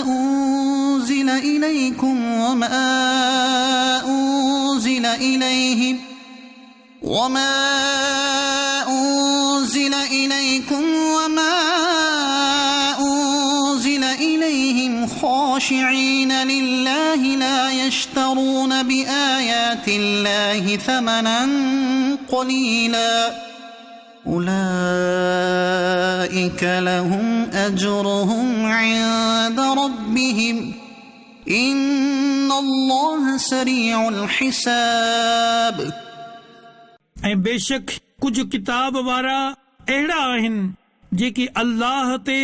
أُنْزِلَ إِلَيْكُمْ وَمَا أُنْزِلَ إِلَيْهِمْ خاشعين لله لا يشترون بآيات الله ثمنا قليلا أولئك لهم أجرهم عند ربهم إن الله سريع الحساب। ऐं बेशक कुझु किताब वारा अहिड़ा आहिनि जेके अल्लाह ते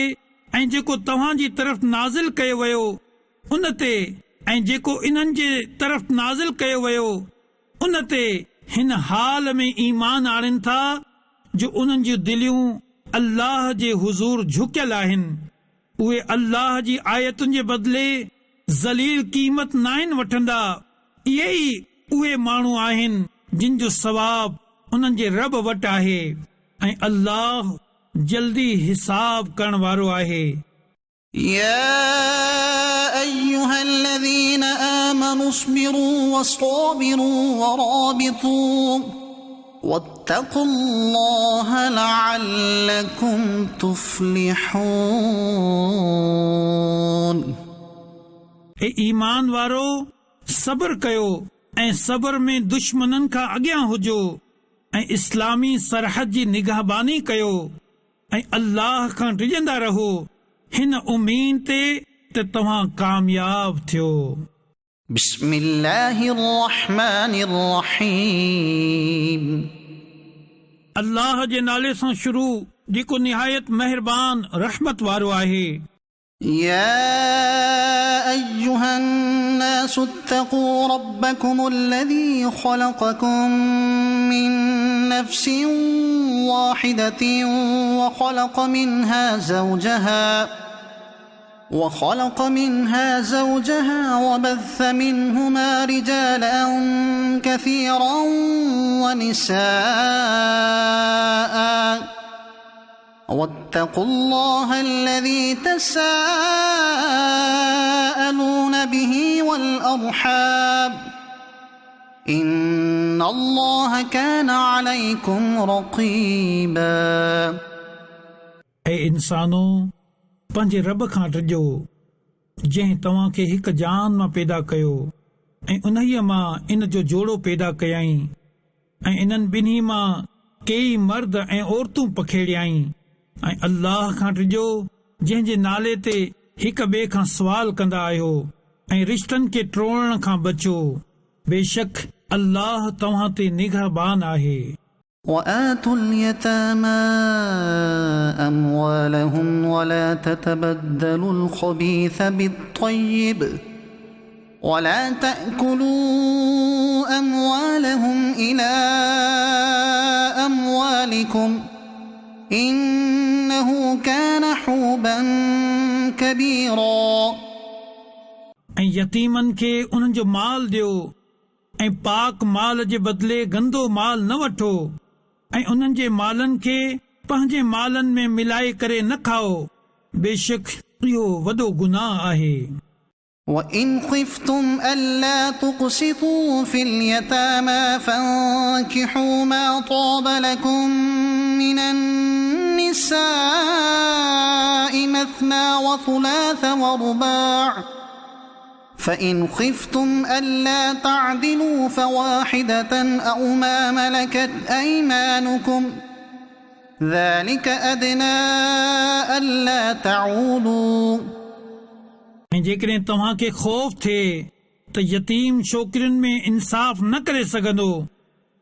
ऐं जेको तव्हां जी तरफ़ नाज़िल कयो वियो उन ते ऐं जेको इन्हनि जे तरफ़ नाज़िल कयो वियो उन ते हिन हाल में ईमान आणनि था जो उन्हनि जूं दिलियूं अल्लाह जे हुज़ूर झुकियल आहिनि। उहे अल्लाह जी आयतुनि जे बदिले ज़लील क़ीमत नाहिन वठंदा। इहे ई उहे माण्हू आहिनि जिन जो सवाब उन्हनि जे रब वटि आहे ऐं अल्लाह जल्दी हिसाब करण वारो आहे। يا أيها الذين آمنوا اصبروا وصابروا ورابطوا واتقوا الله لعلكم تفلحون ए ईमान वारो सब्र कयो ऐं सब्र में दुश्मननि खां अॻियां हुजो ऐं इस्लामी सरहद जी निगहबानी कयो ऐं अल्लाह खां डिॼंदा रहो हिन उम्मीद ते त तव्हां कामयाब थियो। بسم الله الرحمن الرحيم अल्लाह जे नाले सां शुरू जेको निहायत महिरबान रहमत वारो आहे। يا أيها الناس اتقوا ربكم الذي خلقكم من نفس واحدة وخلق منها زوجها وبث منهما رجالا كثيرا ونساء واتقوا الله الذي تساءلون به والأرحام إن الله كان عليكم رقيبا ऐं इंसानो पंहिंजे रब खां डिॼो जंहिं तव्हां खे हिकु जान मां पैदा कयो ऐं उन्हीअ मां इन जो जोड़ो पैदा कयाई ऐं इन्हनि ॿिन्ही मां कई मर्द ऐं औरतूं पखेड़ियाई ऐं अल्लाह खां डिॼो जंहिं जे नाले ते हिक ॿिए खां सुवाल कंदा आहियो ऐं रिश्तनि खे टोड़ण खां बचो। बेशक अल्लाह तव्हां ते निगहबान आहे। وآتوا اليتامى أموالهم ولا تتبدلوا الخبيث بالطيب ولا تأكلوا أموالهم إلى أموالكم إنه كان حوبا كبيرا ऐं यतीमनि खे उन्हनि जो माल ॾियो ऐं पाक माल जे बदिले गंदो माल न वठो ऐं उन्हनि जे मालनि खे पंहिंजे मालनि में मिलाए करे न खाओ। बेशक इहो वॾो गुनाह आहे। وإن خفتم ألا تقسطوا في اليتامى فانكحوا ما طاب لكم من النساء مثنى وثلاث ورباع فإن خفتم ألا تعدلوا فواحدة أو ما ملكت أيمانكم ذلك أدنى ألا تعولوا ऐं जेकॾहिं तव्हां खे ख़ौफ़ थिए त यतीम छोकिरियुनि में इंसाफ़ न करे सघंदो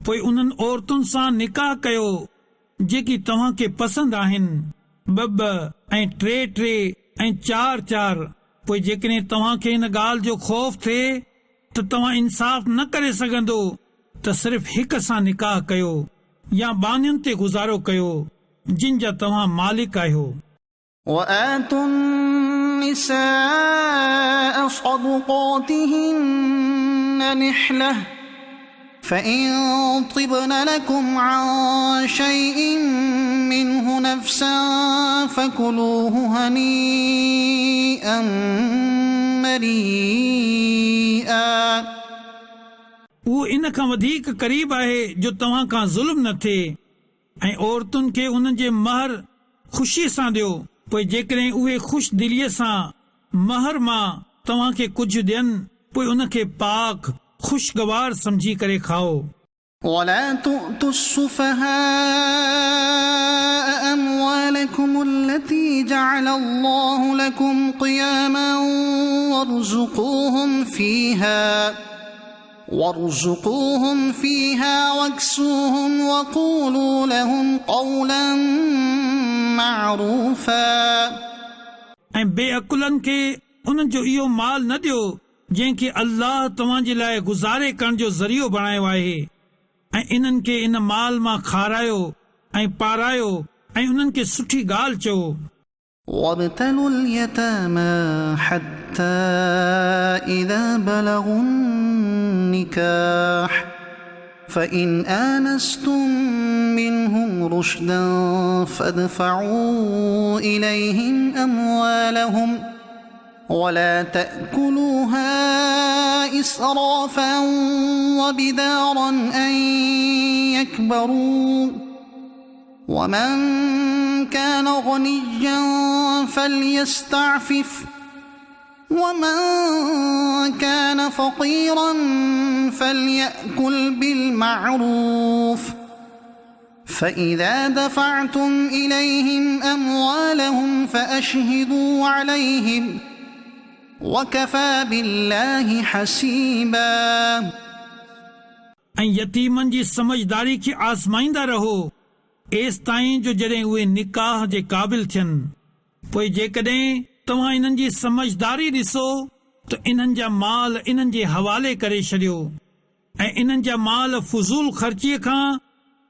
पोइ उन्हनि औरतुनि सां निकाह कयो जेकी तव्हां खे पसंदि आहिनि, ॿ ऐं टे ऐं चार। पोइ जेकॾहिं तव्हां खे हिन ॻाल्हि जो ख़ौफ़ थिए त तव्हां इंसाफ़ न करे सघंदो त सिर्फ़ हिक सां निकाह कयो या बानियुनि ते गुज़ारो कयो जिन जा तव्हां मालिक आहियो। وآتوا النساء صدقاتهن نحلة فإن طبن لكم عن شيء منه نفسا فكلوه هنيئا مريئا उहो इन खां वधीक क़रीब आहे जो तव्हां खां ज़ुल्म न थिए ऐं औरतुनि खे उन्हनि जे महर ख़ुशी सां ॾियो। पोइ जेकॾहिं उहे ख़ुशि दिलीअ सां महर मां तव्हां खे कुझु ॾियनि पोइ उन खे पाक ख़ुशगवार समझी करे खाओ। ولا تؤتوا السفهاء أموالكم التي جعل الله لكم قياما وارزقوهم فيها واكسوهم وقولوا لهم قولا معروفا ऐं बेअकुलनि खे उन्हनि जो इहो माल न ॾियो जंहिंखे अल्लाह तव्हां जे लाइ गुज़ारे करण जो ज़रियो बणायो आहे ऐं इन्हनि खे इन माल मां खारायो ऐं पारायो ऐं उन्हनि खे सुठी ॻाल्हि चओ। وابتلوا اليتامى حتى إذا بلغوا النكاح فإن آنستم منهم رشدا فادفعوا إليهم أموالهم ولا تأكلوها إسرافا وبدارا أن يكبروا ومن كان غنيا فليستعفف ومن كان فقيرا فليأكل بالمعروف فإذا دفعتم إليهم أموالهم فأشهدوا عليهم وكفى بالله حسيبا ऐं यतीमनि जी समझदारी खे आज़माईंदा रहो एसि ताईं जो जॾहिं उहे निकाह जे क़ाबिल थियनि पोइ जेकॾहिं तव्हां इन्हनि जी समझदारी ॾिसो त इन्हनि जा माल इन्हनि जे हवाले करे छॾियो ऐं इन्हनि जा माल फज़ूल ख़र्चीअ खां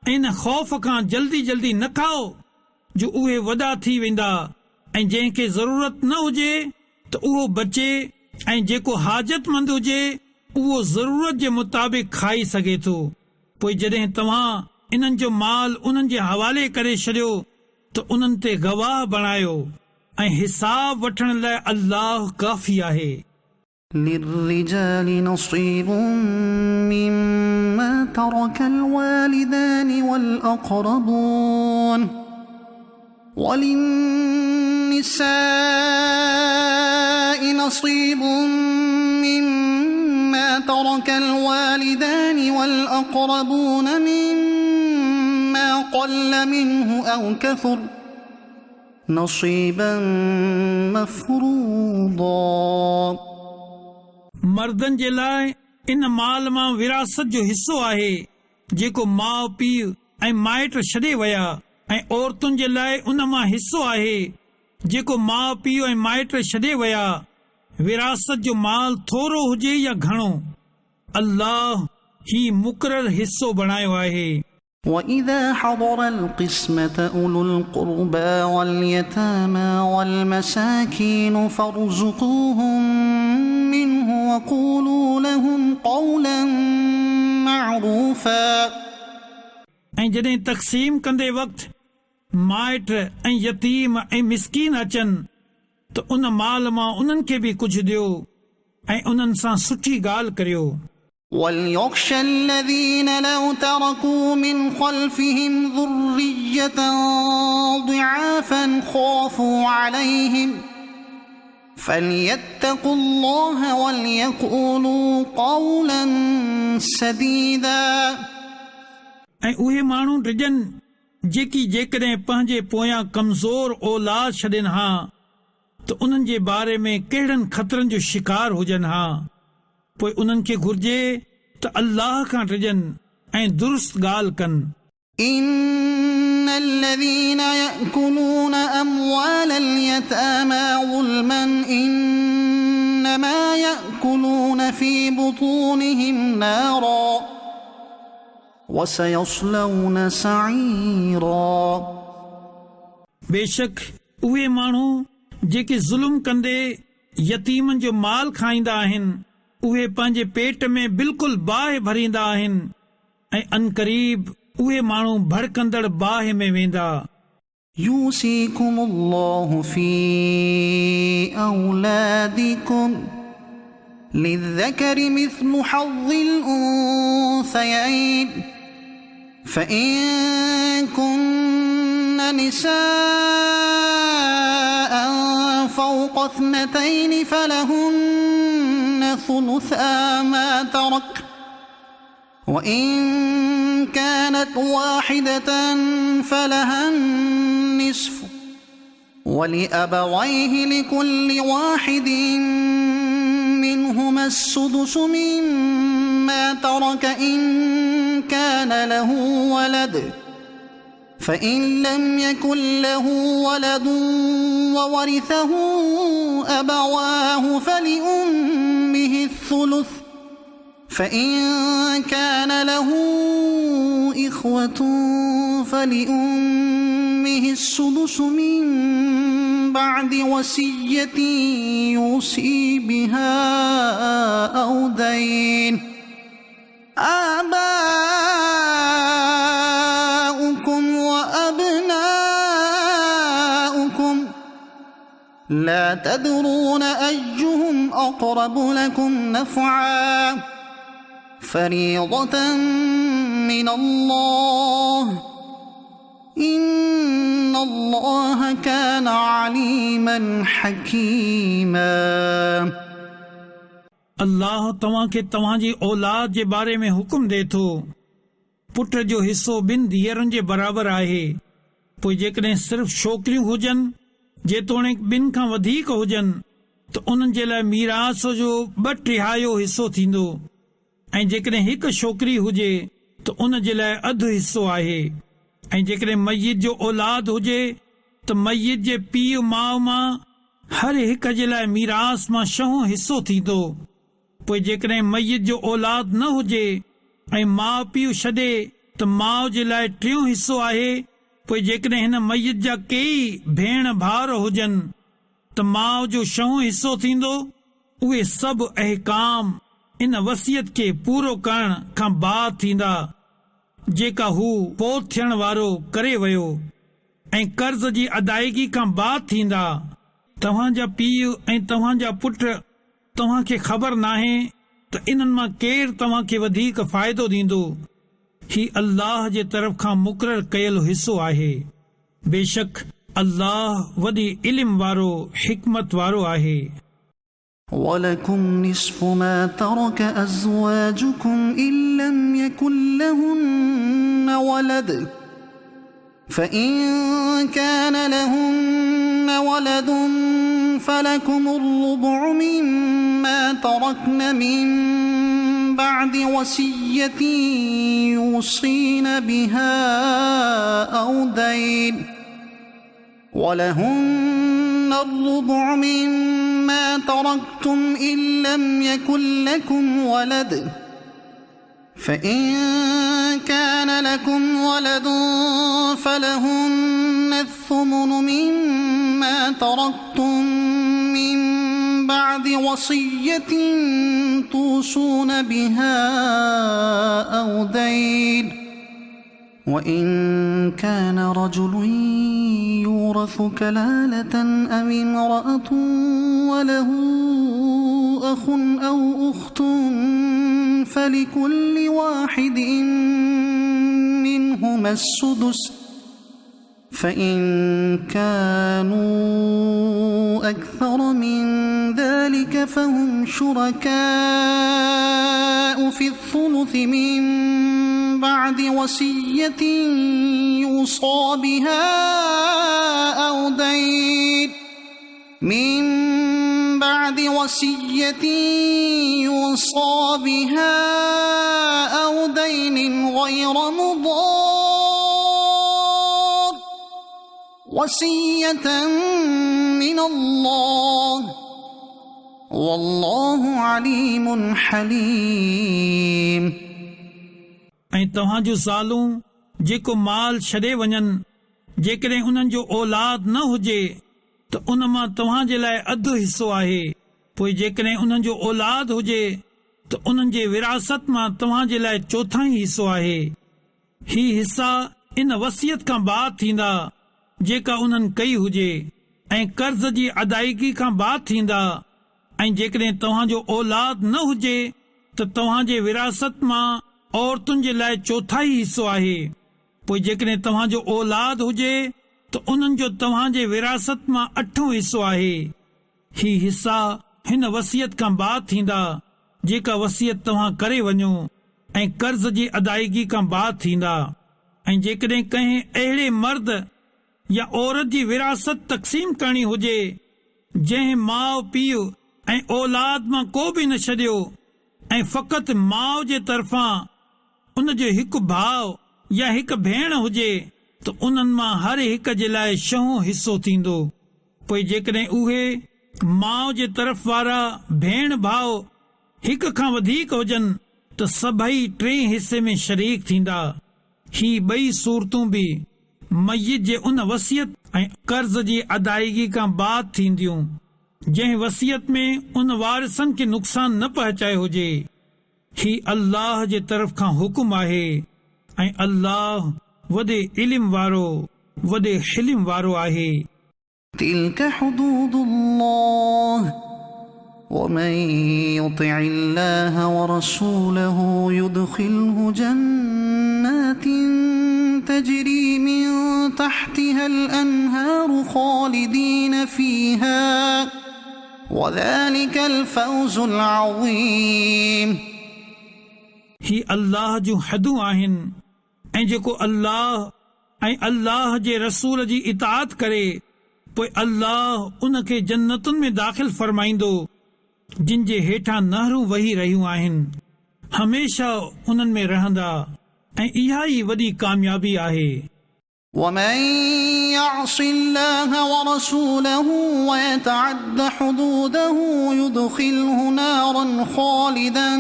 इन ख़ौफ़ खां जल्दी जल्दी न खाओ जो उहे वॾा थी वेंदा ऐं जंहिंखे ज़रूरत न हुजे त उहो बचे ऐं जेको हाजतमंद हुजे उहो ज़रूरत जे मुताबिक़ खाई सघे थो पोइ जॾहिं तव्हां इन्हनि जो माल उन्हनि जे हवाले करे छॾियो त उन्हनि ते गवाह बणायो ऐं हिसाब वठण लाइ अल्लाह काफ़ी आहे للرجال نصيب مما ترك الوالدان والأقربون وللنساء نصيب مما ترك الوالدان والأقربون مما قل منه أو كثر نصيبا مفروضا मर्दनि जे लाइ इन माल मां विरासत जो हिस्सो आहे जेको माउ पीउ ऐं माइट छॾे विया ऐं औरतुनि जे लाइ उन मां हिस्सो आहे जेको माउ पीउ ऐं माइट छॾे विया विरासत जो माल थोरो हुजे या घणो अल्लाह ही मुक़ररु हिस्सो बणायो आहे وإذا حضر القسمة أولو القربى واليتامى والمساكين فارزقوهم منه وقولوا لهم قولا معروفا ऐं जॾहिं तक़सीम कंदे वक़्तु माइट ऐं यतीम ऐं मिस्कीन अचनि त उन माल मां उन्हनि खे बि कुझु ॾियो ऐं उन्हनि सां सुठी ॻाल्हि करियो وليخشى الذين لو تركوا من خلفهم ذرية ضعافا خافوا عليهم فليتقوا الله وليقولوا قولا سديدا ऐं उहे माण्हू डिॼनि जेकी जेकॾहिं पंहिंजे पोयां कमज़ोर औलाद छॾनि हा त उन्हनि जे बारे में कहिड़नि ख़तरनि जो शिकार हुजनि हा पोइ उन्हनि खे घुर्जे त अल्लाह खां डिॼनि ऐं दुरुस्त ॻाल्हि कनि إن الذين يأكلون أموال اليتامى ظلما إنما يأكلون في بطونهم نارا وسيصلون سعيرا बेशक उहे माण्हू जेके ज़ुल्म कंदे यतीमनि जो माल खाईंदा आहिनि उहे पंहिंजे पेट में बिल्कुलु बाहि भरींदा आहिनि ऐं अनक़रीब उहे माण्हू भड़कंदड़ बाहि में वेंदा يوصيكم الله في أولادكم للذكر مثل حظ الأنثيين فإن كن نساء فوق 2 فلهن ثلثا ما ترك وإن كانت واحدة فلها النصف ولأبويه لكل واحد منهما السدس مما ترك إن كان له ولد فإن لم يكن له ولد وورثه أبواه فلأمه الثلث فإن كان له إخوة فلأمه السدس من بعد وصية يوصي بها أو دين آباؤكم وأبناؤكم لا تدرون أيهم أقرب لكم نفعا فريضة من الله إن الله كان عليما حكيما अल्लाह तव्हांखे तव्हांजी औलाद जे बारे में हुकुम ॾे थो पुट जो हिसो ॿिनि धीअरुनि जे बराबरि आहे पोइ जेकॾहिं सिर्फ़ छोकिरियूं हुजनि जेतोणीकि ॿिनि खां वधीक हुजनि त उन्हनि जे लाइ मीरास जो 2/3 हिसो थींदो ऐं जेकॾहिं हिकु छोकिरी हुजे त उन जे लाइ अधु हिसो आहे ऐं जेकॾहिं मैयत जो औलाद हुजे त मैयत जे पीउ माउ मां हर हिक जे लाइ मीरास मां 6 हिसो थींदो पोइ जेकॾहिं मैयत जो औलाद न हुजे ऐं माउ पीउ छॾे त माउ जे लाइ 3 हिसो आहे पोइ जेकॾहिं हिन मैयत जा कई भेण भाउर हुजनि त माउ जो 6 हिसो थींदो उहे सभु अहकाम इन वसियत खे पूरो करण खां बाद थींदा जेका हू पोइ थियण वारो करे वियो ऐं कर्ज़ जी अदायगी खां बाद थींदा तव्हांजा पीउ ऐं तव्हांजा पुट तव्हांखे ख़बर नाहे त इन्हनि मां केरु तव्हांखे वधीक फ़ाइदो ॾींदो ही अल्लाह जे तरफ़ खां मुक़रर कयल हिसो आहे बेशक अल्लाह वॾी इल्म वारो हिकमत वारो आहे ولكم نصف ما ترك أزواجكم إن لم يكن لهن ولد فإن كان لهن ولد فلكم الربع مما تركن من بعد وصية يوصين بها أو دين ولهن الربع مما تركتم إن لم يكن لكم ولد فإن كان لكم ولد فلهن الثمن مما تركتم من بعد وصية توصون بها أو دين وإن كان رجل يورث كلالة أو امرأة وله أخ أو أخت فلكل واحد منهما السدس فإن كانوا أكثر من ذلك فهم شركاء في الثلث من بعد وصية يوصى بها أو دين من بعد وصية يوصى بها أو دين غير مضار وصية من الله والله عليم حليم ऐं तव्हांजूं ज़ालूं जेको माल छॾे वञनि जेकॾहिं उन्हनि जो औलाद न हुजे त उन मां तव्हांजे लाइ अधु हिसो आहे पोइ जेकॾहिं उन्हनि जो औलाद हुजे त उन्हनि जे विरासत मां तव्हांजे लाइ 4 हिसो आहे ही हिसा इन वसियत खां बाद थींदा जेका उन्हनि कई हुजे ऐं कर्ज़ जी अदायगी खां बाद थींदा ऐं जेकॾहिं तव्हांजो औलाद न हुजे त तव्हांजे विरासत मां औरतुनि जे लाइ 4 हिसो आहे पोइ जेकॾहिं तव्हांजो औलाद हुजे त उन्हनि जो तव्हांजे विरासत मां 8 हिसो आहे ही हिसा हिन वसियत खां बाद थींदा जेका वसियत तव्हां करे वञो ऐं कर्ज़ जी अदायगी खां बाद थींदा ऐं जेकॾहिं कंहिं अहिड़े मर्द या औरत जी विरासत तक़सीम करणी हुजे जंहिं माउ पीउ ऐं औलाद मां को बि न छॾियो ऐं फ़क़ति माउ जे तरफ़ां उन जो हिकु भाउ या हिकु भेण हुजे त उन्हनि मां हर हिक जे लाइ 6 हिसो थींदो पोइ जेकॾहिं उहे माउ जे तरफ़ वारा भेण भाउ हिक खां वधीक हुजनि त सभई 3 हिसे में शरीक थींदा ही 2 सूरतूं बि मय्यत जे उन वसियत ऐं कर्ज़ जी अदायगी खां बाद थींदियूं जंहिं वसियत में उन वारिसनि खे नुक़सान न पहुचाए हुजे। ही अल्लाह जे तरफ़ खां हुकुम आहे ऐं अल्लाह वॾे इल्म वारो वॾे हिल्म वारो आहे। تلك حدود الله ومن يطع الله ورسوله يدخله جنات تجري من تحتها الأنهار خالدين فيها وذلك الفوز العظيم। ही अल्लाह जूं हदूं आहिनि ऐं जेको अल्लाह ऐं अल्लाह जे रसूल जी इताअत करे पोइ अल्लाह उन खे जन्नतुनि में दाख़िल फरमाईंदो जिन जे हेठां नहरूं वही रहियूं आहिनि, हमेशा उन्हनि में रहंदा ऐं इहा ई वॾी कामयाबी आहे। ومن يعص الله ورسوله ويتعد حدوده يدخله نارا خالدا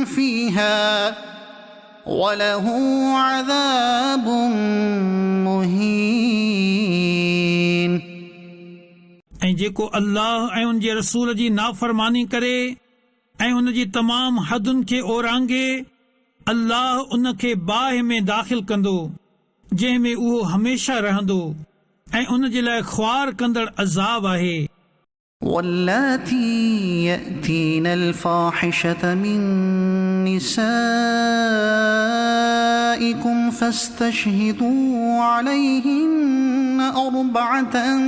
فيها وله عذاب مهين। ऐं जेको अल्लाह ऐं उन जे रसूल जी नाफ़रमानी करे ऐं उन जी तमाम हदुनि खे ओरांगे, अल्लाह उन खे बाहि में दाख़िल कंदो जंहिं में उहो हमेशा रहंदो ऐं उन जे लाइ ख़्वार कंदड़ अज़ाब आहे। واللاتي يأتين الفاحشة من نسائكم فاستشهدوا عليهن 4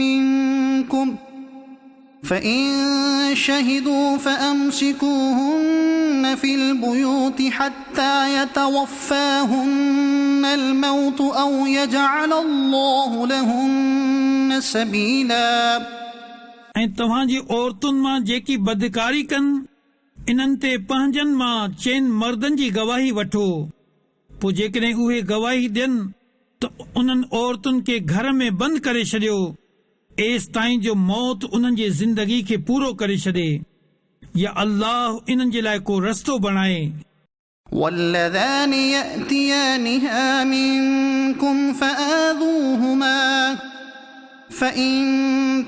منكم فإن شهدوا فأمسكوهن في البيوت حتى يتوفاهن الموت أو يجعل الله لهن سبيلا। ऐं तव्हांजी औरतुनि मां जेकी बदकारी कनि इन्हनि ते पंहिंजनि मां चइनि मर्दनि जी गवाही वठो, पोइ जेकॾहिं उहे गवाही ॾियनि त उन्हनि औरतुनि खे घर में बंदि करे छॾियो एसि ताईं जो मौत उन्हनि जी ज़िंदगी खे पूरो करे छॾे या अल्लाह इन्हनि जे लाइ को रस्तो बणाए। واللذان يأتيانها منكم فآذوهما فإن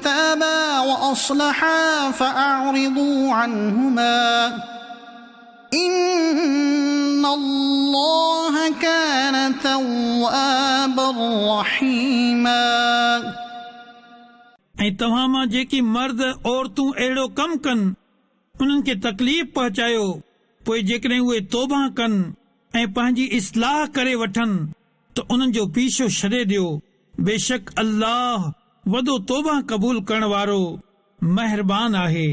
تابا وأصلحا فأعرضوا عنهما إن الله كان توابا رحيما। ऐं तव्हां मां जेकी मर्द औरतूं अहिड़ो कमु कनि उन्हनि खे तकलीफ़ पहुचायो, पोइ जेकॾहिं उहे तौबा कनि ऐं पंहिंजी इस्लाह करे वठनि त उन्हनि जो पीछो छॾे ॾियो, बेशक अल्लाह वॾो तौबा क़बूल करण वारो महिरबान आहे।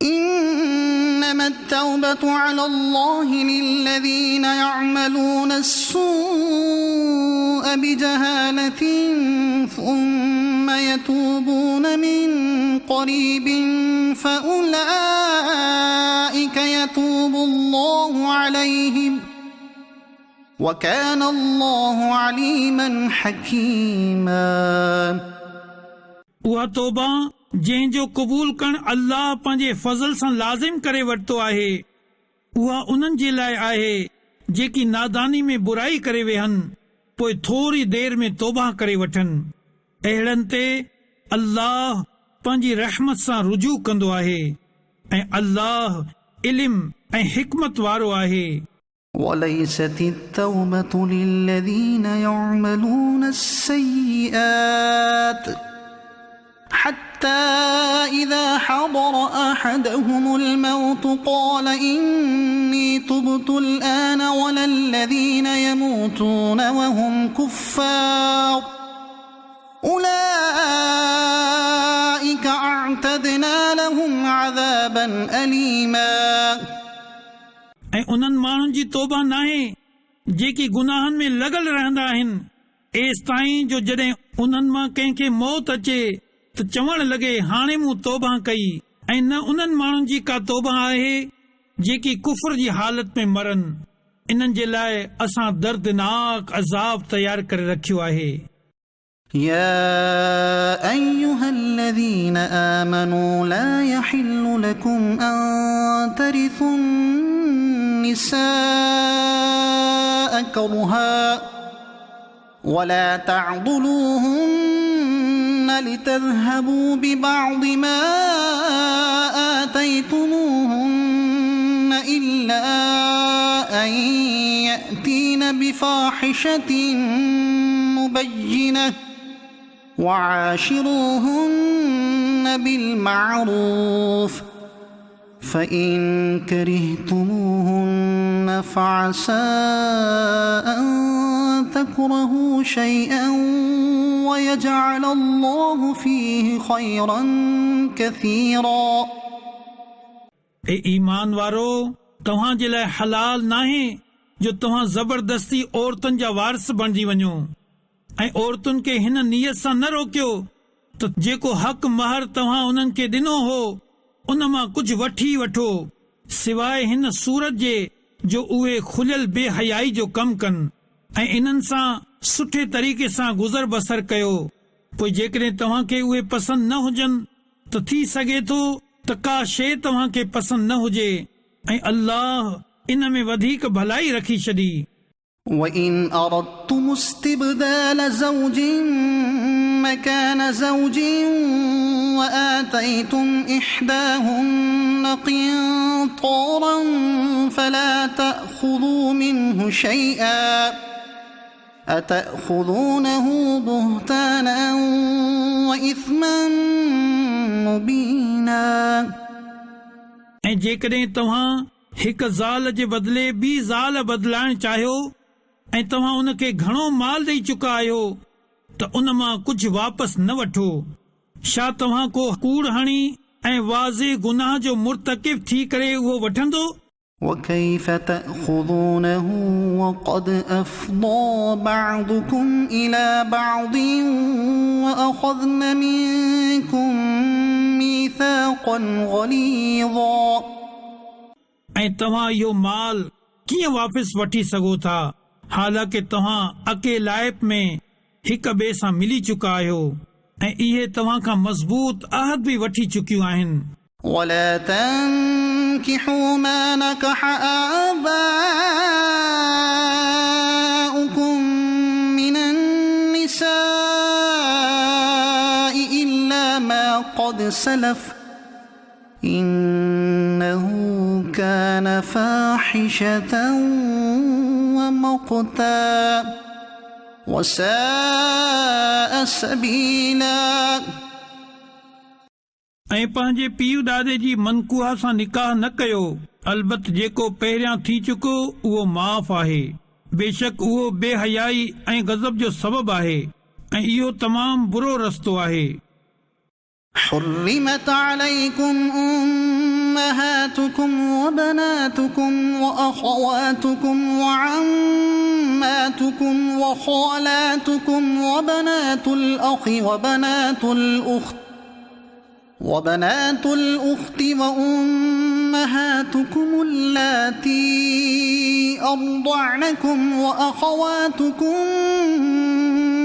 إنما التوبة على الله للذين يعملون السوء بجهالة ثم يتوبون من قريب فأولئك يتوب الله عليهم وكان الله عليما حكيما। उहा तौबा जंहिंजो क़बूल करण अल्लाह पंहिंजे फज़ल सां लाज़िम करे वरितो आहे, उहा उन्हनि जे लाइ आहे जेकी नादानी में बुराई करे वेहनि पोइ थोरी देर में तौबा करे वठनि। अहिड़नि ते अल्लाह पंहिंजी रहमत सां रुजू कंदो आहे ऐं अल्लाह इल्म ऐं हिकमत वारो आहे। وليست التوبة للذين يعملون السيئات حتى إذا حضر أحدهم الموت قال إني تبت الآن ولا الذين يموتون وهم كفار أولئك أعتدنا لهم عذابا أليما। ऐं उन्हनि माण्हुनि जी तौबा नाहे जेकी गुनाहनि में लॻल रहंदा आहिनि एसि ताईं जो जॾहिं उन्हनि मां कंहिंखे मौत अचे त चवण लॻे हाणे मूं तौबा कई, ऐं न उन्हनि माण्हुनि जी का तौबा आहे जेकी कुफर जी हालत में मरनि। इन्हनि जे लाइ असां दर्दनाक अज़ाब तयार करे रखियो आहे। يا أيها الذين آمنوا لا يحل لكم أن ترثوا النساء كرها ولا تعضلوهن لتذهبوا ببعض ما آتيتموهن إلا أن يأتين بفاحشة مبينة وعاشروهن بالمعروف فإن كرهتموهن فعسى أن تكرهوا شيئا ويجعل الله فيه خيرا كثيرا. ए ईमान वारो, तव्हां जे लाइ हलाल नाहे जो तव्हां ज़बरदस्ती औरतुनि जा वारिस बणिजी वञो ऐं औरतुनि खे हिन नियत सां न रोकियो त जेको हक़ महर तव्हां उन्हनि खे ॾिनो हो उन मां कुझु वठी वठो सिवाइ हिन सूरत जे जो उहे खुलियल बेहयाई जो कमु कनि ऐं इन्हनि सां सुठे तरीक़े सां गुज़र बसर कयो। पोइ जेकॾहिं तव्हां खे उहे पसंदि न हुजनि त थी सघे थो त का शइ तव्हां खे पसंदि न हुजे ऐं अल्लाह इन में वधीक भलाई रखी छॾी। وإن أردتم استبدال زوج مكان زوج وآتيتم إحداهن قنطارا فلا تأخذوا منه شيئا أتأخذونه بهتانا وإثما مبينا. ऐं जेकॾहिं तव्हां हिकु ज़ाल जे बदिले ॿी ज़ाल बदिलाइण चाहियो ऐं तव्हां उन खे घणो माल ॾेई चुका आहियो त उन मां कुझु वापसि न वठो। छा तव्हां को कूड़ हणी ऐं वाज़े गुनाह जो मुर्तकिब थी करे उहो वठंदो؟ وكيف تأخذونه وقد أفضى بعضكم إلى بعض وأخذن منكم ميثاقا غليظا. ऐं तव्हां इहो माल कीअं वापसि वठी सघो था हालांकि तव्हां अकेलाइप में हिक ॿिए सां मिली चुका आहियो ऐं इहे तव्हां खां मज़बूत अहद बि वठी चुकियूं आहिनि। ولا تنكحوا ما نكح آباؤكم من النساء إلا ما قد سلف إنه كان فاحشة ومقتا وساء سبيلا. ऐं पंहिंजे पीउ ॾाॾे जी मनकुहा सां निकाह न कयो अलबत जेको पहिरियां थी चुको उहो माफ़ आहे बेशक उहो बेहयाई ऐं गज़ब जो सबबु आहे ऐं इहो तमामु बुरो रस्तो आहे। حرمت عليكم أمهاتكم وبناتكم وأخواتكم وعماتكم وخالاتكم وبنات الأخ وبنات الأخت وأمهاتكم اللاتي أرضعنكم وأخواتكم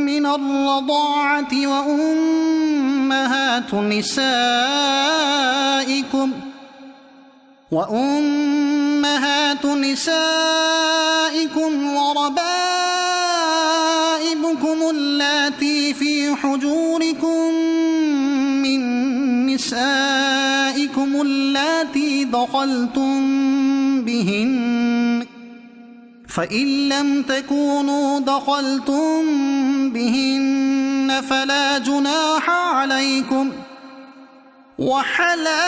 من الرضاعة وأمهات نسائكم وربائبكم اللاتي في حجوركم من نسائكم اللاتي دخلتم بهن فإن لم تكونوا دخلتم بهن فلا جناح عليكم وحلائل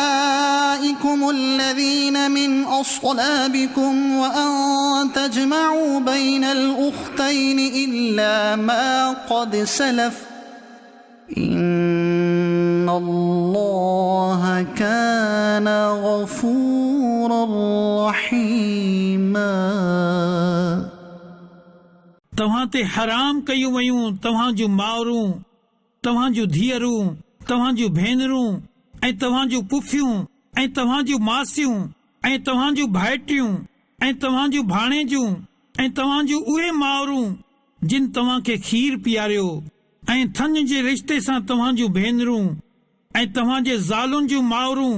أبنائكم الذين من أصلابكم وأن تجمعوا بين الأختين إلا ما قد سلف إن الله كان غفورا رحيما. तव्हां ते हराम कयूं वयूं तव्हां जूं माउरूं तव्हां जूं धीअरूं तव्हां जूं भेनरूं ऐं तव्हां जूं पुफियूं ऐं तव्हां जूं मासियूं ऐं तव्हां जूं भाइटियूं ऐं तव्हां जूं भाणेजूं ऐं तव्हां जूं उहे माउरूं जिन तव्हां खे खीर पीआरियो ऐं थन जे रिश्ते सां तव्हां जूं भेनरूं ऐं तव्हां जे ज़ालुनि जूं माउरूं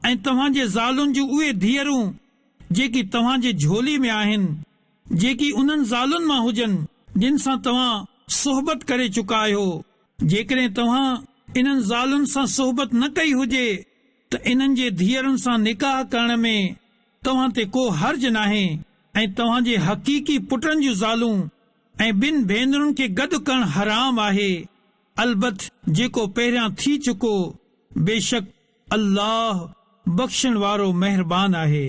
ऐं तव्हां जे ज़ालुनि जूं उहे धीअरूं जेकी तव्हां जे झोली में आहिनि, जेकी उन्हनि ज़ालुनि मां हुजनि जिन सां तव्हां सोहबत करे चुका आहियो। जेकॾहिं तव्हां इन्हनि ज़ालुनि सां सोहबत न कई हुजे त इन्हनि जे धीअरुनि सां निकाह करण में तव्हां ते को हर्ज नाहे ऐं तव्हां जे हक़ीक़ी पुटनि जूं ज़ालूं ऐं ॿिनि भेनरुनि खे गॾु करणु हराम आहे। अलबत जेको पहिरियां थी चुको, बेशक अल्लाह बख़्शण वारो महिरबान आहे।